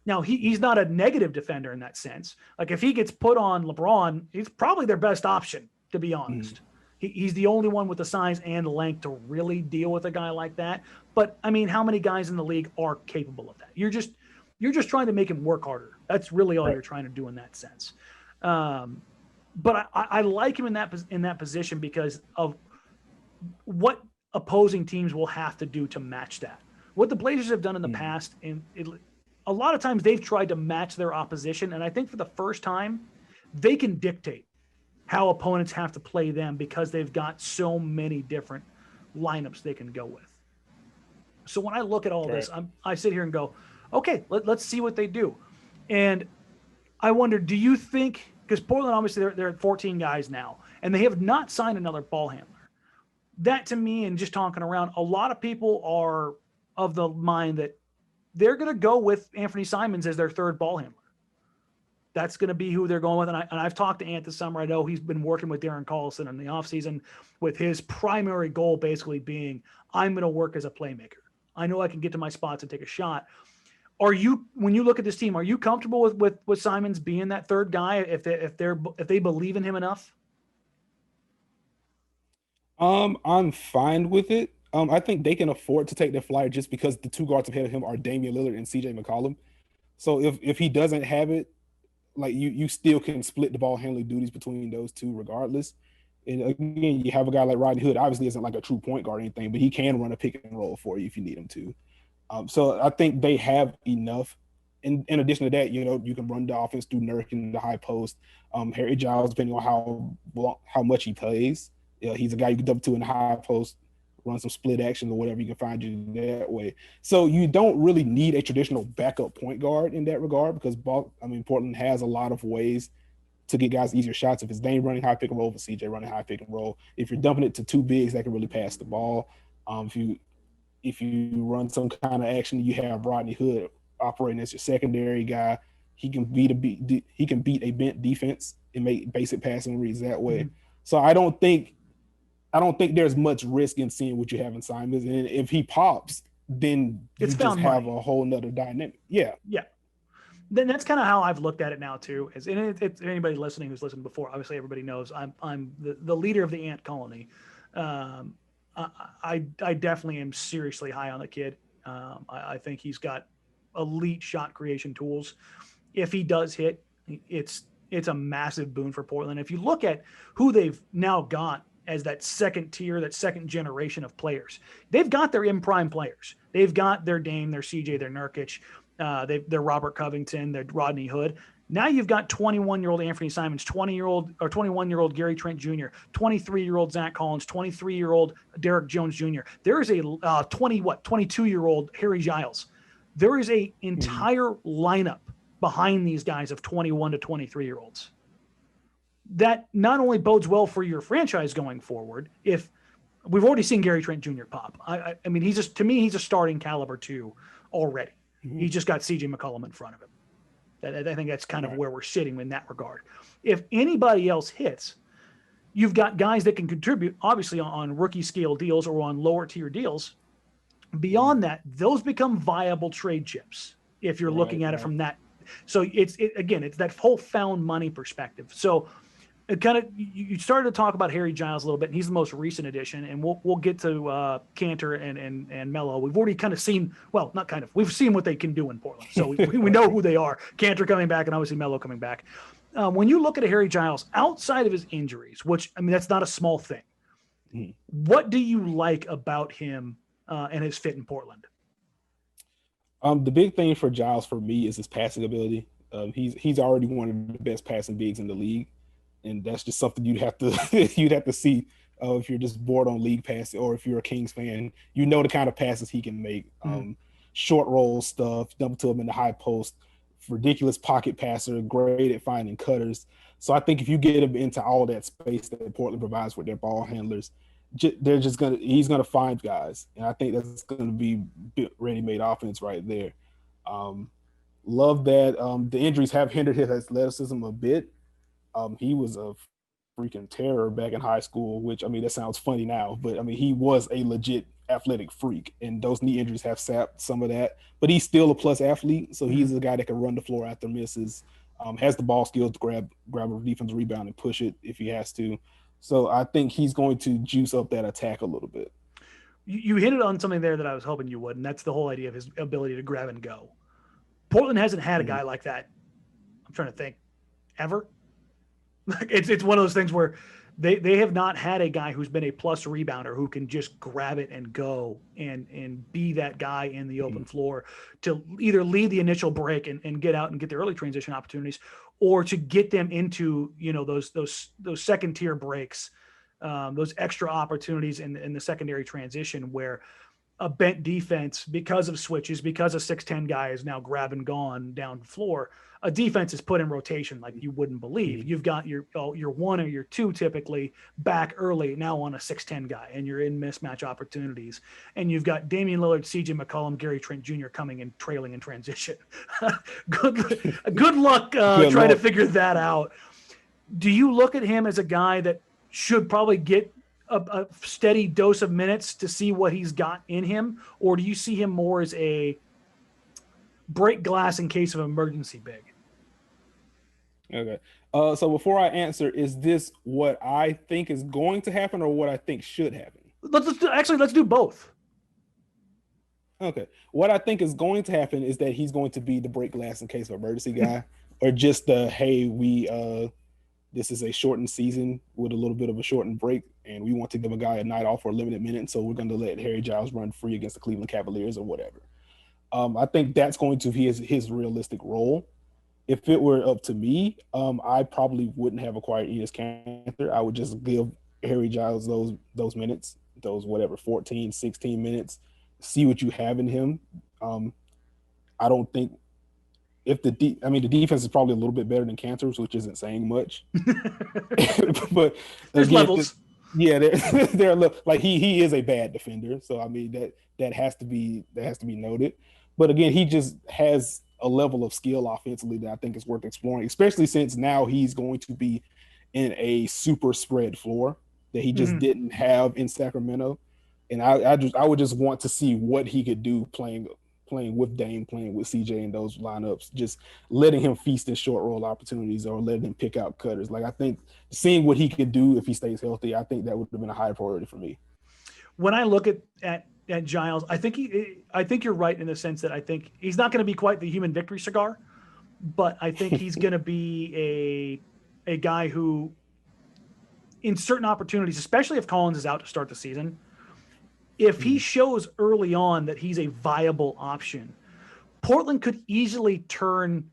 Now, he's not a negative defender in that sense. Like if he gets put on LeBron, he's probably their best option, to be honest. He's the only one with the size and length to really deal with a guy like that. But I mean, how many guys in the league are capable of that? You're just trying to make him work harder. That's really all you're trying to do in that sense. But I like him in that position because of what opposing teams will have to do to match that. What the Blazers have done in the past, and a lot of times they've tried to match their opposition, and I think for the first time, they can dictate how opponents have to play them because they've got so many different lineups they can go with. So when I look at all this, I sit here and go, okay, let's see what they do. And I wonder, do you think, because Portland, obviously, they're at 14 guys now, and they have not signed another ball handler. That, to me, and just talking around, a lot of people are of the mind that they're going to go with Anthony Simons as their third ball handler. That's going to be who they're going with. And I've talked to Ant this summer. I know he's been working with Darren Collison in the offseason with his primary goal basically being, I'm going to work as a playmaker. I know I can get to my spots and take a shot. When you look at this team, are you comfortable with Simons being that third guy if they believe in him enough? I'm fine with it. I think they can afford to take the flyer just because the two guards ahead of him are Damian Lillard and CJ McCollum. So if he doesn't have it, like you still can split the ball handling duties between those two regardless. And again, you have a guy like Rodney Hood, obviously isn't like a true point guard or anything, but he can run a pick and roll for you if you need him to. So I think they have enough. In addition to that, you can run the offense through Nurk in the high post. Harry Giles, depending on how much he plays, he's a guy you can dump to in the high post, run some split action or whatever you can find you that way. So you don't really need a traditional backup point guard in that regard because Portland has a lot of ways to get guys easier shots. If it's Dame running high pick and roll, if it's CJ running high pick and roll, if you're dumping it to two bigs that can really pass the ball, if you run some kind of action, you have Rodney Hood operating as your secondary guy. He can beat a bent defense and make basic passing reads that way. Mm-hmm. So I don't think there's much risk in seeing what you have in Simons. And if he pops, then you just have a whole nother dynamic. Yeah. Yeah. Then that's kind of how I've looked at it now too. It's anybody listening who's listened before, obviously everybody knows I'm the leader of the Ant colony. I definitely am seriously high on the kid. I think he's got elite shot creation tools. If he does hit, it's a massive boon for Portland. If you look at who they've now got as that second tier, that second generation of players, they've got their in-prime players. They've got their Dame, their CJ, their Nurkic, their Robert Covington, their Rodney Hood. Now you've got 21-year-old Anthony Simons, 21-year-old Gary Trent Jr., 23-year-old Zach Collins, 23-year-old Derrick Jones Jr. There is a 22-year-old Harry Giles. There is a entire lineup behind these guys of 21 to 23-year-olds. That not only bodes well for your franchise going forward, if we've already seen Gary Trent Jr. pop. I mean, he's a starting caliber too already. Mm-hmm. He's just got CJ McCollum in front of him. I think that's kind of where we're sitting in that regard. If anybody else hits, you've got guys that can contribute, obviously on rookie scale deals or on lower tier deals. Beyond that, those become viable trade chips if you're looking at it from that. So it's that whole found money perspective. So it kind of, you started to talk about Harry Giles a little bit, and he's the most recent addition, and we'll get to Cantor and Melo. We've already kind of seen, well, not kind of, we've seen what they can do in Portland, so we know who they are. Cantor coming back, and obviously Melo coming back. When you look at a Harry Giles, outside of his injuries, which, I mean, that's not a small thing, what do you like about him and his fit in Portland? The big thing for Giles for me is his passing ability. He's already one of the best passing bigs in the league. And that's just something you'd have to see if you're just bored on league pass, or if you're a Kings fan, the kind of passes he can make. Short roll stuff, dump to him in the high post, ridiculous pocket passer, great at finding cutters. So I think if you get him into all that space that Portland provides with their ball handlers, he's gonna find guys, and I think that's gonna be ready-made offense right there. Love that. The injuries have hindered his athleticism a bit. He was a freaking terror back in high school, which, I mean, that sounds funny now, but I mean, he was a legit athletic freak, and those knee injuries have sapped some of that, but he's still a plus athlete. So he's a guy that can run the floor after misses, has the ball skills to grab a defensive rebound and push it if he has to. So I think he's going to juice up that attack a little bit. You hit it on something there that I was hoping you would, and that's the whole idea of his ability to grab and go. Portland hasn't had a guy like that. I'm trying to think, ever. It's one of those things where they have not had a guy who's been a plus rebounder who can just grab it and go and be that guy in the open floor to either lead the initial break and get out and get the early transition opportunities, or to get them into, you know, those second tier breaks, those extra opportunities in the secondary transition where a bent defense, because of switches, because a 6'10" guy is now grab and gone down the floor, a defense is put in rotation like you wouldn't believe. You've got your one or your two typically back early now on a 6'10" guy, and you're in mismatch opportunities. And you've got Damian Lillard, CJ McCollum, Gary Trent Jr. coming and trailing in transition. Good luck trying to figure that out. Do you look at him as a guy that should probably get a steady dose of minutes to see what he's got in him, or do you see him more as a break glass in case of emergency big? Okay. So before I answer, is this what I think is going to happen or what I think should happen? Let's do both. Okay. What I think is going to happen is that he's going to be the break glass in case of emergency guy, or just the, hey, this is a shortened season with a little bit of a shortened break, and we want to give a guy a night off for a limited minute, so we're going to let Harry Giles run free against the Cleveland Cavaliers or whatever. I think that's going to be his realistic role. If it were up to me, I probably wouldn't have acquired Enes Kanter. I would just give Harry Giles those minutes, those whatever, 14, 16 minutes, see what you have in him. I don't think if the defense is probably a little bit better than Kanter's, which isn't saying much. But there's again, levels. Yeah, they're like he is a bad defender. So I mean that has to be noted. But again, he just has a level of skill offensively that I think is worth exploring, especially since now he's going to be in a super spread floor that he just didn't have in Sacramento. And I would just want to see what he could do playing with Dame, playing with CJ in those lineups, just letting him feast in short roll opportunities or letting him pick out cutters. Like, I think seeing what he could do if he stays healthy, I think that would have been a high priority for me. When I look at Giles, I think you're right in the sense that I think he's not going to be quite the human victory cigar, but I think he's going to be a guy who, in certain opportunities, especially if Collins is out to start the season, if he shows early on that he's a viable option, Portland could easily turn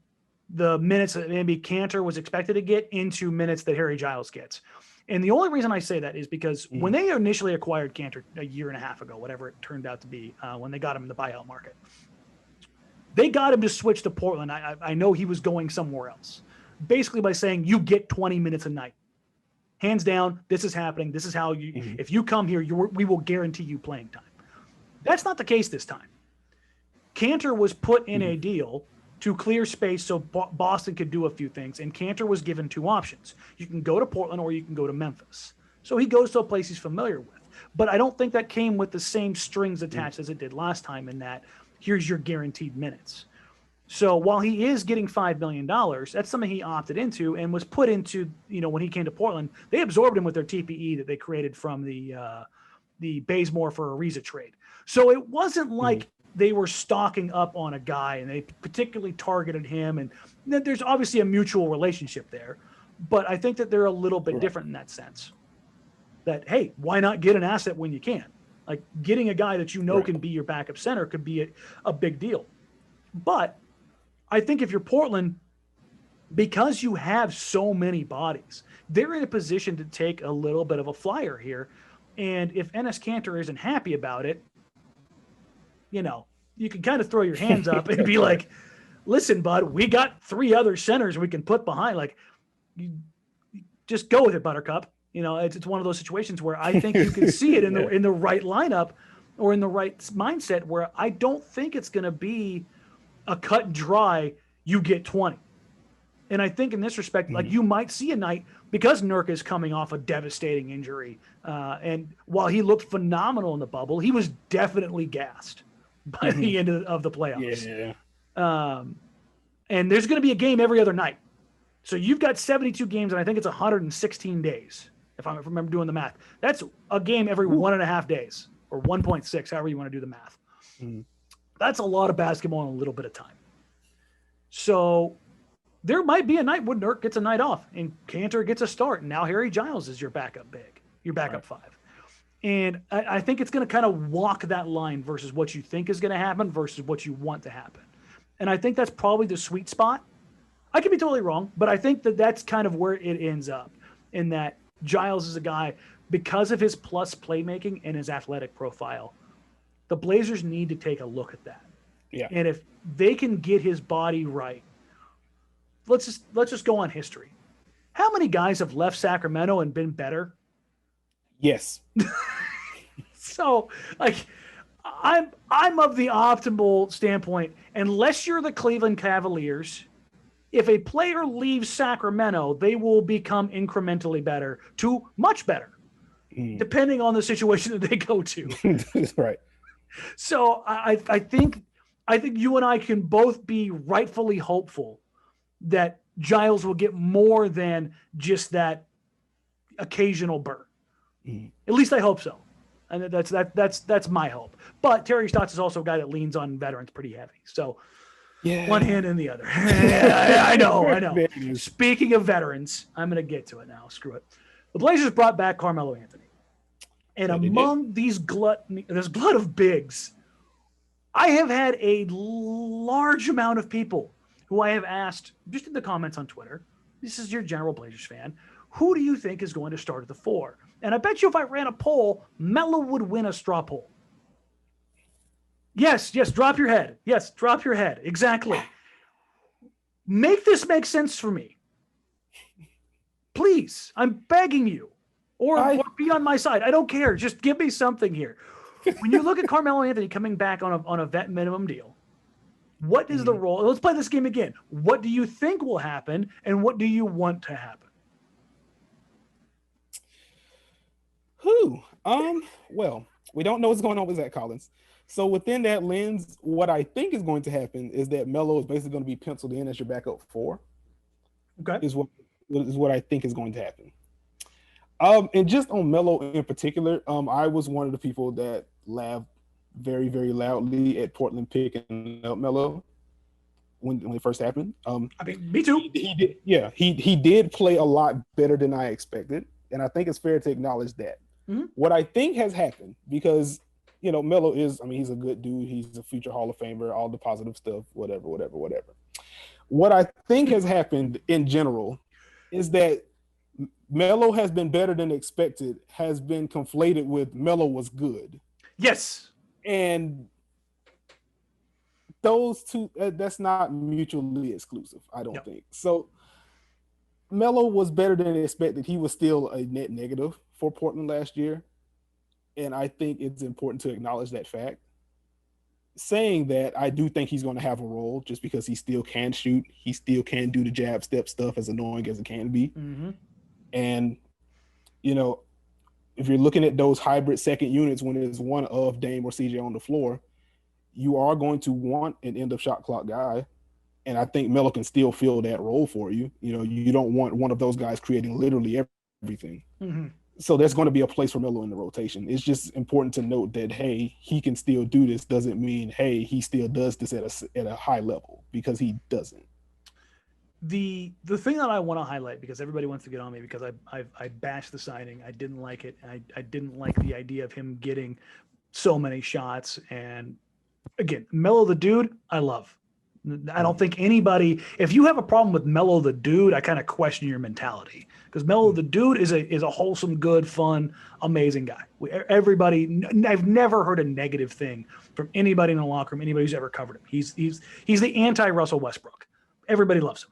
the minutes that maybe Kanter was expected to get into minutes that Harry Giles gets. And the only reason I say that is because when they initially acquired Kanter a year and a half ago, whatever it turned out to be, when they got him in the buyout market, they got him to switch to Portland. I know he was going somewhere else, basically by saying, you get 20 minutes a night. Hands down, this is happening. This is how you, if you come here, we will guarantee you playing time. That's not the case this time. Kanter was put in a deal to clear space so Boston could do a few things, and Kanter was given two options. You can go to Portland or you can go to Memphis. So he goes to a place he's familiar with. But I don't think that came with the same strings attached as it did last time, in that here's your guaranteed minutes. So while he is getting $5 million, that's something he opted into and was put into, when he came to Portland, they absorbed him with their TPE that they created from the Bazemore for Ariza trade. So it wasn't like they were stocking up on a guy and they particularly targeted him. And there's obviously a mutual relationship there, but I think that they're a little bit different in that sense. That, hey, why not get an asset when you can? Like, getting a guy that can be your backup center could be a big deal. But I think if you're Portland, because you have so many bodies, they're in a position to take a little bit of a flyer here. And if Enes Kanter isn't happy about it, you can kind of throw your hands up and be like, listen, bud, we got 3 other centers we can put behind. Like, you just go with it, Buttercup. It's one of those situations where I think you can see it in the right lineup or in the right mindset, where I don't think it's going to be a cut and dry, you get 20. And I think in this respect, like, you might see a night, because Nurk is coming off a devastating injury. And while he looked phenomenal in the bubble, he was definitely gassed by the end of the playoffs. Yeah. And there's going to be a game every other night. So you've got 72 games, and I think it's 116 days. if I remember doing the math. That's a game every 1.5 days or 1.6, however you want to do the math. That's a lot of basketball in a little bit of time. So there might be a night when Nurk gets a night off and Cantor gets a start. And now Harry Giles is your backup big, your backup five. And I think it's going to kind of walk that line versus what you think is going to happen versus what you want to happen. And I think that's probably the sweet spot. I could be totally wrong, but I think that that's kind of where it ends up, in that Giles is a guy, because of his plus playmaking and his athletic profile, the Blazers need to take a look at that. Yeah. And if they can get his body right, let's just go on history. How many guys have left Sacramento and been better? Yes. So, like, I'm of the optimal standpoint. Unless you're the Cleveland Cavaliers, if a player leaves Sacramento, they will become incrementally better to much better, depending on the situation that they go to. Right. So I think you and I can both be rightfully hopeful that Giles will get more than just that occasional burn. At least I hope so. And that's my hope. But Terry Stotts is also a guy that leans on veterans pretty heavy. So one hand in the other. I know. Speaking of veterans, I'm going to get to it now. Screw it. The Blazers brought back Carmelo Anthony. And among this glut of bigs, I have had a large amount of people who I have asked, just in the comments on Twitter, this is your general Blazers fan, who do you think is going to start at the 4? And I bet you if I ran a poll, Melo would win a straw poll. Yes, drop your head. Yes, drop your head. Exactly. Make this make sense for me. Please, I'm begging you. Or be on my side. I don't care. Just give me something here. When you look at Carmelo Anthony coming back on a vet minimum deal, what is the role? Let's play this game again. What do you think will happen, and what do you want to happen? Well, we don't know what's going on with Zach Collins. So within that lens, what I think is going to happen is that Melo is basically going to be penciled in as your backup 4. Okay. Is what I think is going to happen. And just on Melo in particular, I was one of the people that laughed very, very loudly at Portland picking up Melo when it first happened. I mean, me too. He did play a lot better than I expected, and I think it's fair to acknowledge that. What I think has happened, because Melo is, he's a good dude, he's a future Hall of Famer, all the positive stuff, whatever. What I think has happened in general is that Melo has been better than expected, has been conflated with Melo was good. Yes. And those two, that's not mutually exclusive, I don't think. So Melo was better than expected. He was still a net negative for Portland last year. And I think it's important to acknowledge that fact. Saying that, I do think he's going to have a role just because he still can shoot. He still can do the jab step stuff, as annoying as it can be. And, if you're looking at those hybrid second units when it's one of Dame or CJ on the floor, you are going to want an end of shot clock guy. And I think Melo can still fill that role for you. You don't want one of those guys creating literally everything. So there's going to be a place for Melo in the rotation. It's just important to note that, hey, he can still do this doesn't mean, hey, he still does this at a high level, because he doesn't. The thing that I want to highlight, because everybody wants to get on me because I bashed the signing. I didn't like it. I didn't like the idea of him getting so many shots. And again, Melo the dude, I love. I don't think anybody, if you have a problem with Melo the dude, I kind of question your mentality, because Melo the dude is a wholesome, good, fun, amazing guy. I've never heard a negative thing from anybody in the locker room, anybody who's ever covered him. He's the anti-Russell Westbrook. Everybody loves him.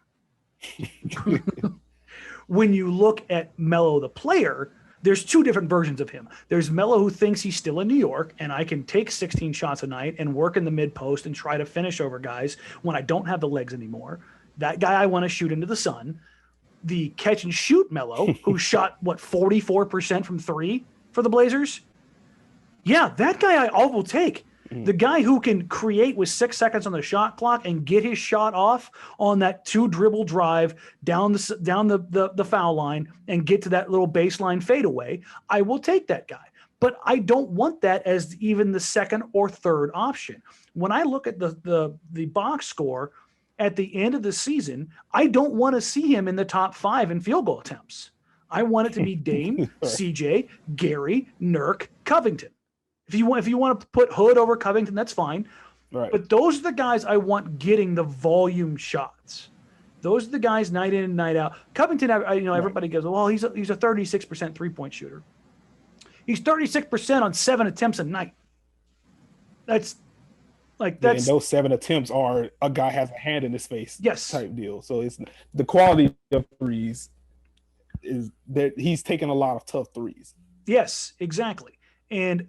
When you look at Melo the player, there's two different versions of him. There's Melo, who thinks he's still in New York and I can take 16 shots a night and work in the mid post and try to finish over guys when I don't have the legs anymore. That guy I want to shoot into the sun. The catch and shoot Melo, who shot 44% from 3 for the Blazers. Yeah, that guy I will take. The guy who can create with 6 seconds on the shot clock and get his shot off on that 2 dribble drive down the foul line and get to that little baseline fadeaway, I will take that guy. But I don't want that as even the second or third option. When I look at the box score at the end of the season, I don't want to see him in the top 5 in field goal attempts. I want it to be Dame, CJ, Gary, Nurk, Covington. If you want to put Hood over Covington, that's fine. Right. But those are the guys I want getting the volume shots. Those are the guys night in and night out. Covington, everybody goes, well, he's a 36% 3-point shooter. He's 36% on 7 attempts a night. That's and those 7 attempts are a guy has a hand in his face. Yes. Type deal. So it's the quality of threes is that he's taking a lot of tough threes. Yes, exactly. And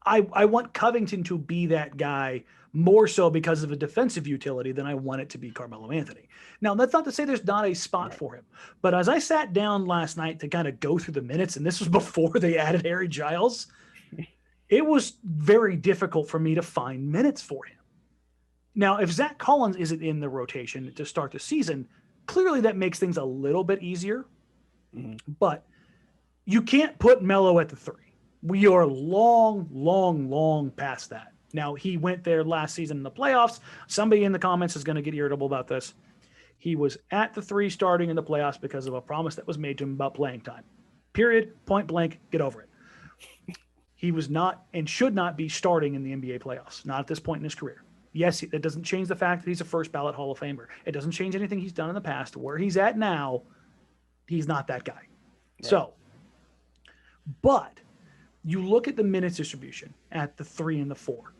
I want Covington to be that guy more so because of a defensive utility than I want it to be Carmelo Anthony. Now, that's not to say there's not a spot for him. But as I sat down last night to kind of go through the minutes, and this was before they added Harry Giles, it was very difficult for me to find minutes for him. Now, if Zach Collins isn't in the rotation to start the season, clearly that makes things a little bit easier. Mm-hmm. But you can't put Melo at the 3. We are long past that. Now, he went there last season in the playoffs. Somebody in the comments is going to get irritable about this. He was at the 3 starting in the playoffs because of a promise that was made to him about playing time. Period. Point blank. Get over it. He was not and should not be starting in the NBA playoffs, not at this point in his career. Yes, it doesn't change the fact that he's a first ballot Hall of Famer. It doesn't change anything he's done in the past. Where he's at now, he's not that guy. Right. So, but you look at the minutes distribution at the 3 and the 4.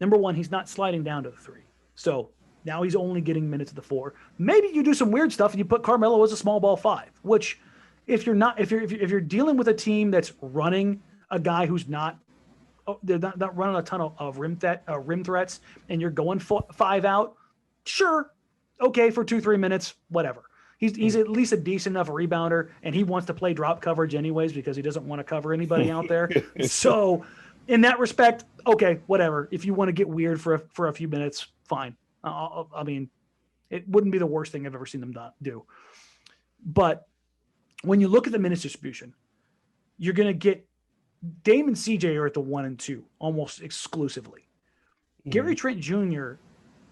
Number one, he's not sliding down to the 3. So now he's only getting minutes at the 4. Maybe you do some weird stuff and you put Carmelo as a small ball 5, which if you're dealing with a team that's running a guy who's they're not running a ton of rim threats and you're going 5 out, sure. Okay. For 2-3 minutes, whatever. He's at least a decent enough rebounder, and he wants to play drop coverage anyways because he doesn't want to cover anybody out there. So in that respect, okay, whatever. If you want to get weird for a few minutes, fine. I mean, it wouldn't be the worst thing I've ever seen them do. But when you look at the minutes distribution, you're going to get Dame and CJ are at the 1 and 2 almost exclusively. Mm-hmm. Gary Trent Jr.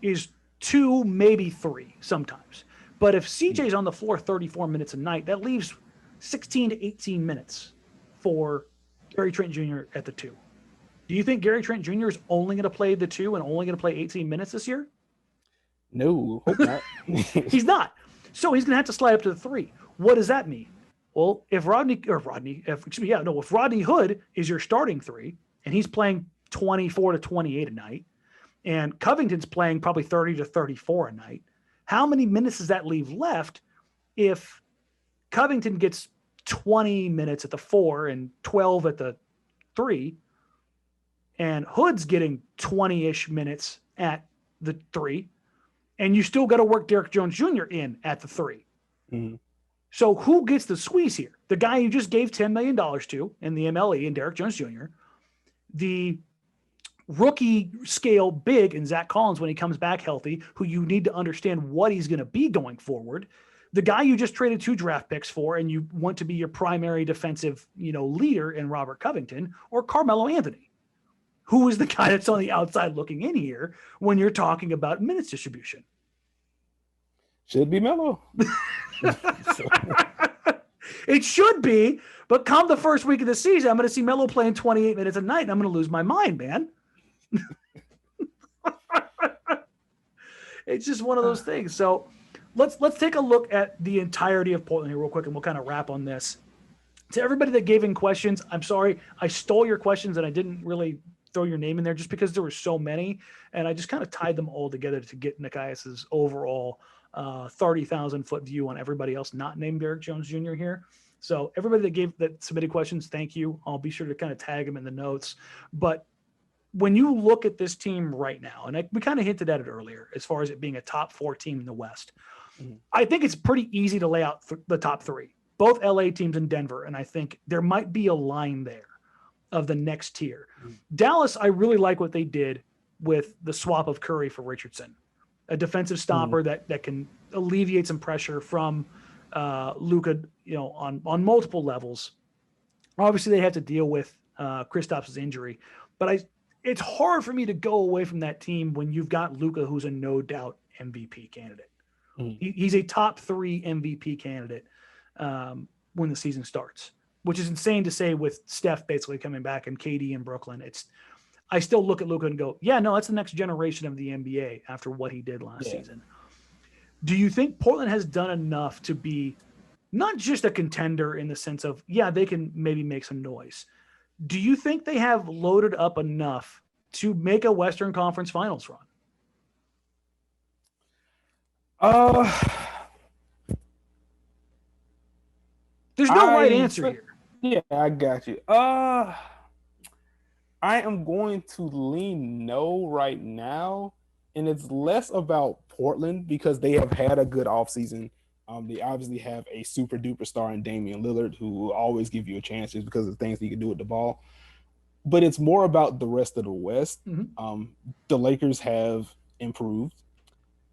is 2, maybe 3 sometimes. But if CJ's on the floor 34 minutes a night, that leaves 16 to 18 minutes for Gary Trent Jr. at the 2. Do you think Gary Trent Jr. is only going to play the 2 and only going to play 18 minutes this year? No, hope not. He's not. So he's going to have to slide up to the 3. What does that mean? Well, if Rodney Hood is your starting 3 and he's playing 24 to 28 a night, and Covington's playing probably 30 to 34 a night, how many minutes does that leave left if Covington gets 20 minutes at the 4 and 12 at the 3, and Hood's getting 20-ish minutes at the 3, and you still got to work Derrick Jones Jr. in at the 3? Mm-hmm. So who gets the squeeze here? The guy you just gave $10 million to in the MLE and Derrick Jones Jr., the rookie scale big in Zach Collins when he comes back healthy, who you need to understand what he's going to be going forward, the guy you just traded 2 draft picks for and you want to be your primary defensive, leader in Robert Covington, or Carmelo Anthony, who is the guy that's on the outside looking in here when you're talking about minutes distribution. Should be Melo. It should be, but come the first week of the season, I'm going to see Melo playing 28 minutes a night, and I'm going to lose my mind, man. It's just one of those things. So let's take a look at the entirety of Portland here real quick, and we'll kind of wrap on this. To everybody that gave in questions, I'm sorry. I stole your questions, and I didn't really throw your name in there just because there were so many, and I just kind of tied them all together to get Nekias's overall 30,000-foot view on everybody else not named Derrick Jones Jr. here. So everybody that submitted questions, thank you. I'll be sure to kind of tag them in the notes. But when you look at this team right now, and we kind of hinted at it earlier, as far as it being a top 4 team in the West, I think it's pretty easy to lay out the top 3, both LA teams and Denver. And I think there might be a line there. of the next tier. Dallas, I really like what they did with the swap of Curry for Richardson, a defensive stopper that can alleviate some pressure from Luka, on multiple levels. Obviously, they have to deal with Kristaps' injury, but it's hard for me to go away from that team when you've got Luka, who's a no doubt MVP candidate. He's a top 3 MVP candidate when the season starts, which is insane to say with Steph basically coming back and KD in Brooklyn. I still look at Luka and go, yeah, no, that's the next generation of the NBA after what he did last season. Do you think Portland has done enough to be not just a contender in the sense of, yeah, they can maybe make some noise? Do you think they have loaded up enough to make a Western Conference Finals run? There's no right answer here. Yeah, I got you. I am going to lean no right now, and it's less about Portland because they have had a good offseason. They obviously have a super duper star in Damian Lillard who will always give you a chance just because of the things he can do with the ball. But it's more about the rest of the West. The Lakers have improved.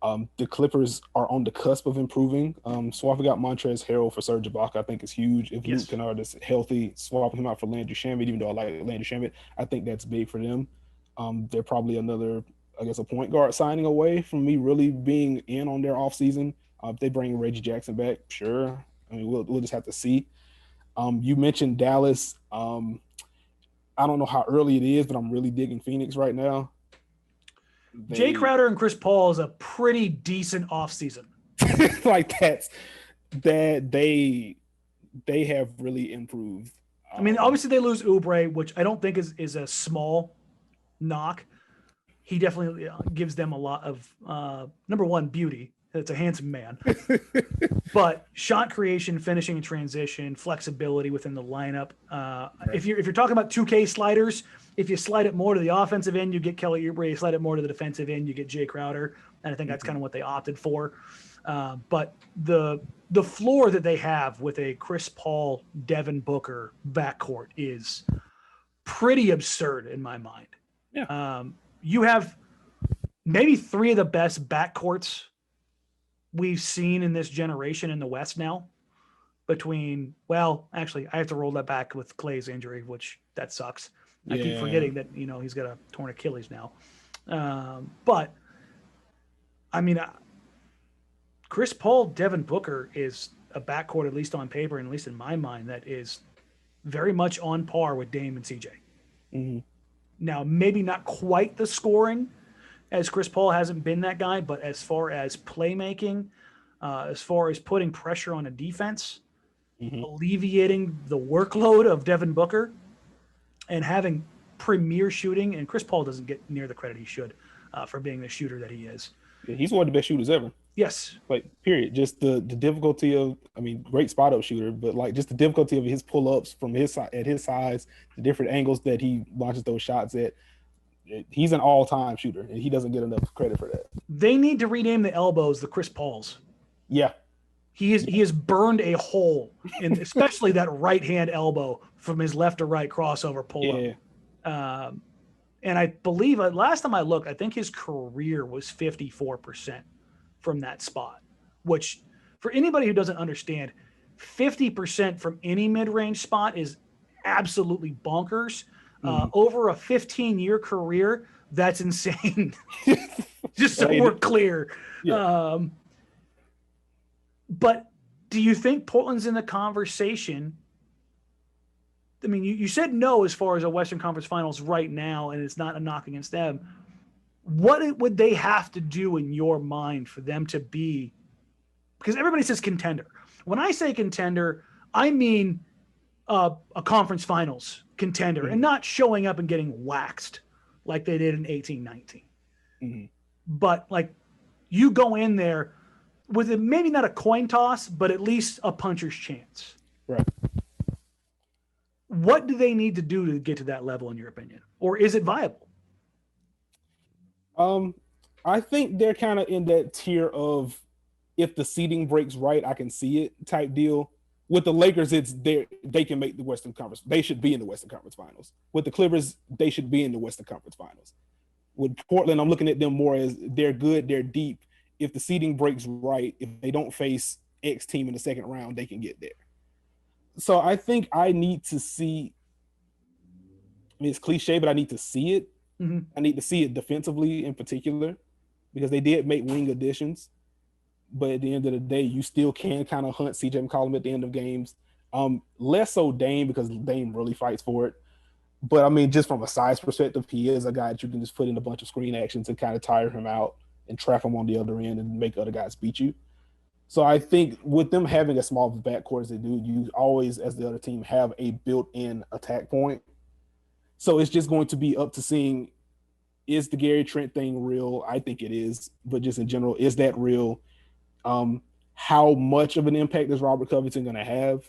The Clippers are on the cusp of improving. Swapping out Montrezl Harrell for Serge Ibaka, I think, is huge. If Luke Kennard is healthy, swapping him out for Landry Shamet, even though I like Landry Shamet, I think that's big for them. They're probably another, a point guard signing away from me really being in on their offseason. If they bring Reggie Jackson back, sure. I mean, we'll just have to see. You mentioned Dallas. I don't know how early it is, but I'm really digging Phoenix right now. Jay Crowder and Chris Paul is a pretty decent offseason. That they have really improved. I mean, obviously they lose Oubre, which I don't think is a small knock. He definitely gives them a lot of number one, beauty. It's a handsome man. But shot creation, finishing in transition, flexibility within the lineup. If you're talking about 2K sliders, if you slide it more to the offensive end, you get Kelly Oubre. You slide it more to the defensive end, you get Jay Crowder. And I think that's kind of what they opted for. But the floor that they have with a Chris Paul, Devin Booker backcourt is pretty absurd in my mind. Yeah. You have maybe 3 of the best backcourts we've seen in this generation in the West now. Actually, I have to roll that back with Clay's injury, which that sucks. I keep forgetting that, he's got a torn Achilles now. But I mean, Chris Paul, Devin Booker is a backcourt, at least on paper, and at least in my mind, that is very much on par with Dame and CJ. Now, maybe not quite the scoring, as Chris Paul hasn't been that guy, but as far as playmaking, as far as putting pressure on a defense, alleviating the workload of Devin Booker, and having premier shooting, and Chris Paul doesn't get near the credit he should for being the shooter that he is. Yeah, he's one of the best shooters ever. Yes. Period. Just the difficulty of, great spot-up shooter, but just the difficulty of his pull-ups from his at his size, the different angles that he launches those shots at. He's an all-time shooter, and he doesn't get enough credit for that. They need to rename the elbows the Chris Pauls. Yeah. He has burned a hole in especially that right-hand elbow from his left to right crossover pull-up. Yeah. And I believe last time I looked, I think his career was 54% from that spot, which for anybody who doesn't understand, 50% from any mid-range spot is absolutely bonkers. Over a 15-year career, that's insane. Just so we're clear. Yeah. But do you think Portland's in the conversation? I mean, you said no as far as a Western Conference Finals right now, and it's not a knock against them. What would they have to do in your mind for them to be? Because everybody says contender. When I say contender, I mean a conference finals contender and not showing up and getting waxed like they did in 18-19. But you go in there with maybe not a coin toss, but at least a puncher's chance. Right. What do they need to do to get to that level, in your opinion? Or is it viable? I think they're kind of in that tier of if the seating breaks right, I can see it type deal. With the Lakers, they can make the Western Conference. They should be in the Western Conference Finals. With the Clippers, they should be in the Western Conference Finals. With Portland, I'm looking at them more as they're good, they're deep. If the seeding breaks right, if they don't face X team in the second round, they can get there. So I think I need to see. I mean, it's cliche, but I need to see it. Mm-hmm. I need to see it defensively in particular, because they did make wing additions. But at the end of the day, you still can kind of hunt CJ McCollum at the end of games. Less so Dame, because Dame really fights for it. But I mean, just from a size perspective, he is a guy that you can just put in a bunch of screen actions and kind of tire him out and trap him on the other end and make other guys beat you. So I think with them having a small backcourt as they do, you always, as the other team, have a built-in attack point. So it's just going to be up to seeing, is the Gary Trent thing real? I think it is. But just in general, is that real? How much of an impact is Robert Covington going to have?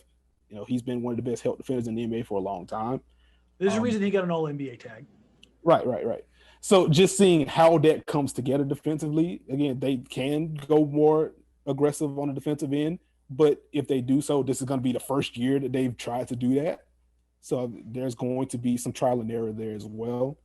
You know, he's been one of the best help defenders in the NBA for a long time. There's a reason he got an All-NBA tag. Right. So just seeing how that comes together defensively, again, they can go more aggressive on the defensive end, but if they do so, this is going to be the first year that they've tried to do that. So there's going to be some trial and error there as well.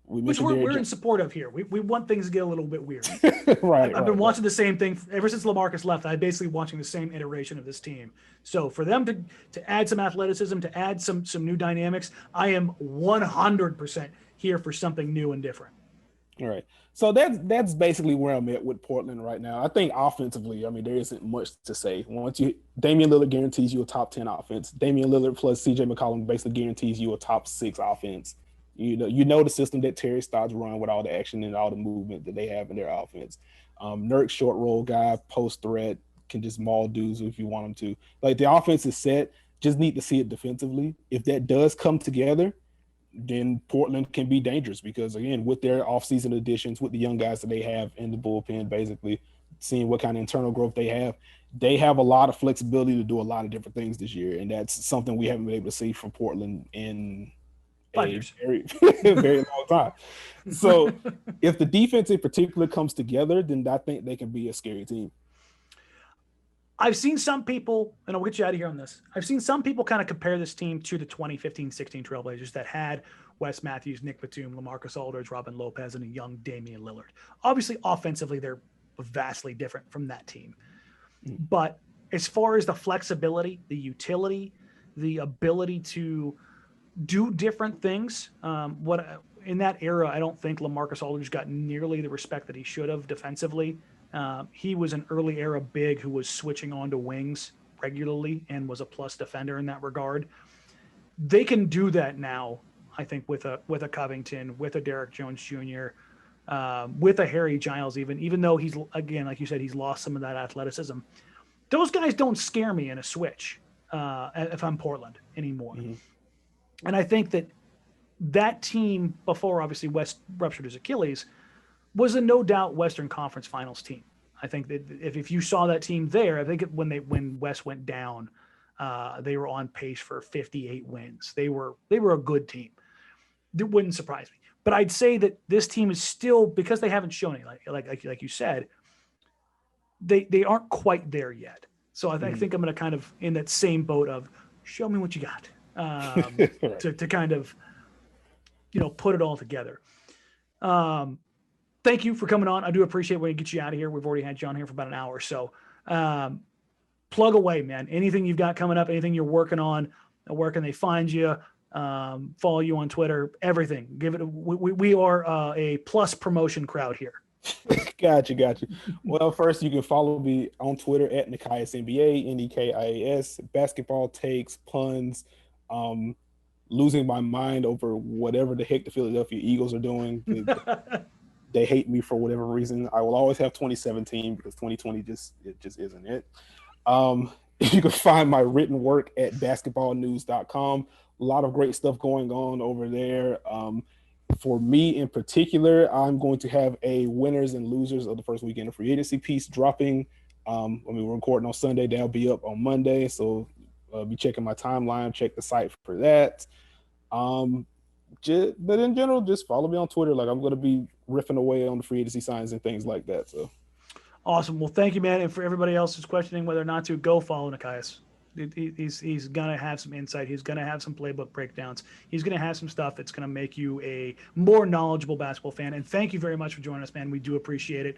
Which we're in support of here. We want things to get a little bit weird. I've been watching the same thing ever since LaMarcus left. I'm basically watching the same iteration of this team. So for them to add some athleticism, to add some new dynamics, I am 100% here for something new and different. All right. So that's basically where I'm at with Portland right now. I think offensively, I mean, there isn't much to say. Damian Lillard guarantees you a top 10 offense. Damian Lillard plus CJ McCollum basically guarantees you a top 6 offense. You know the system that Terry Stotts run with all the action and all the movement that they have in their offense. Nurk's short roll guy, post threat, can just maul dudes if you want him to. Like, the offense is set, just need to see it defensively. If that does come together, then Portland can be dangerous because, again, with their offseason additions, with the young guys that they have in the bullpen, basically seeing what kind of internal growth they have a lot of flexibility to do a lot of different things this year, and that's something we haven't been able to see from Portland in a very long time. So if the defense in particular comes together, then I think they can be a scary team. I've seen some people, and I'll get you out of here on this. I've seen some people kind of compare this team to the 2015-16 Trailblazers that had Wes Matthews, Nick Batum, LaMarcus Aldridge, Robin Lopez, and a young Damian Lillard. Obviously, offensively, they're vastly different from that team. But as far as the flexibility, the utility, the ability to do different things, in that era, I don't think LaMarcus Aldridge got nearly the respect that he should have defensively. He was an early era big who was switching onto wings regularly and was a plus defender in that regard. They can do that now, I think, with a Covington, with a Derrick Jones Jr., with a Harry Giles, even though he's, again, like you said, he's lost some of that athleticism. Those guys don't scare me in a switch if I'm Portland anymore. Mm-hmm. And I think that team, before obviously West ruptured his Achilles, was a no doubt Western Conference Finals team. I think that if you saw that team there, I think when West went down, they were on pace for 58 wins. They were a good team. It wouldn't surprise me. But I'd say that this team is still, because they haven't shown it, like you said, they aren't quite there yet. So I think I'm going to kind of in that same boat of show me what you got to kind of, put it all together. Thank you for coming on. I do appreciate when we get you out of here. We've already had you on here for about an hour. So plug away, man. Anything you've got coming up, anything you're working on, where can they find you? Follow you on Twitter, everything. We are a plus promotion crowd here. Got you. Well, first you can follow me on Twitter at Nekias NBA, Nekias, basketball takes, puns, losing my mind over whatever the heck the Philadelphia Eagles are doing. They hate me for whatever reason. I will always have 2017 because 2020 just isn't it. You can find my written work at basketballnews.com. A lot of great stuff going on over there. For me in particular, I'm going to have a winners and losers of the first weekend of free agency piece dropping. We're recording on Sunday. That'll be up on Monday. So be checking my timeline, check the site for that. But in general, just follow me on Twitter. Like, I'm going to be riffing away on the free agency signs and things like that. So Awesome. Well, thank you, man. And for everybody else who's questioning whether or not to, go follow Nekias. He's going to have some insight. He's going to have some playbook breakdowns. He's going to have some stuff that's going to make you a more knowledgeable basketball fan. And thank you very much for joining us, man. We do appreciate it.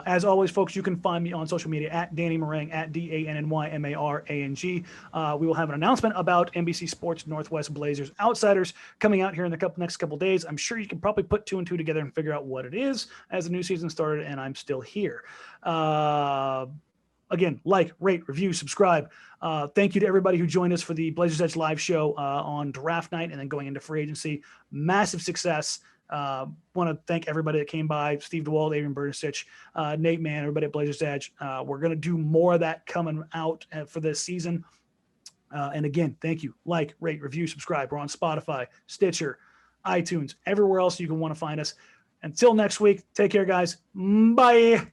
As always, folks, you can find me on social media at Danny Marang, at DANNYMARANG. We will have an announcement about NBC Sports Northwest Blazers Outsiders coming out here in the next couple days. I'm sure you can probably put 2 and 2 together and figure out what it is as the new season started, and I'm still here. Again, like, rate, review, subscribe. Thank you to everybody who joined us for the Blazers Edge live show on draft night and then going into free agency. Massive success. Want to thank everybody that came by, Steve DeWald, Adrian Bernasich, Nate Mann, everybody at Blazers Edge. We're going to do more of that coming out for this season. And again, thank you. Like, rate, review, subscribe. We're on Spotify, Stitcher, iTunes, everywhere else you can want to find us. Until next week, take care, guys. Bye.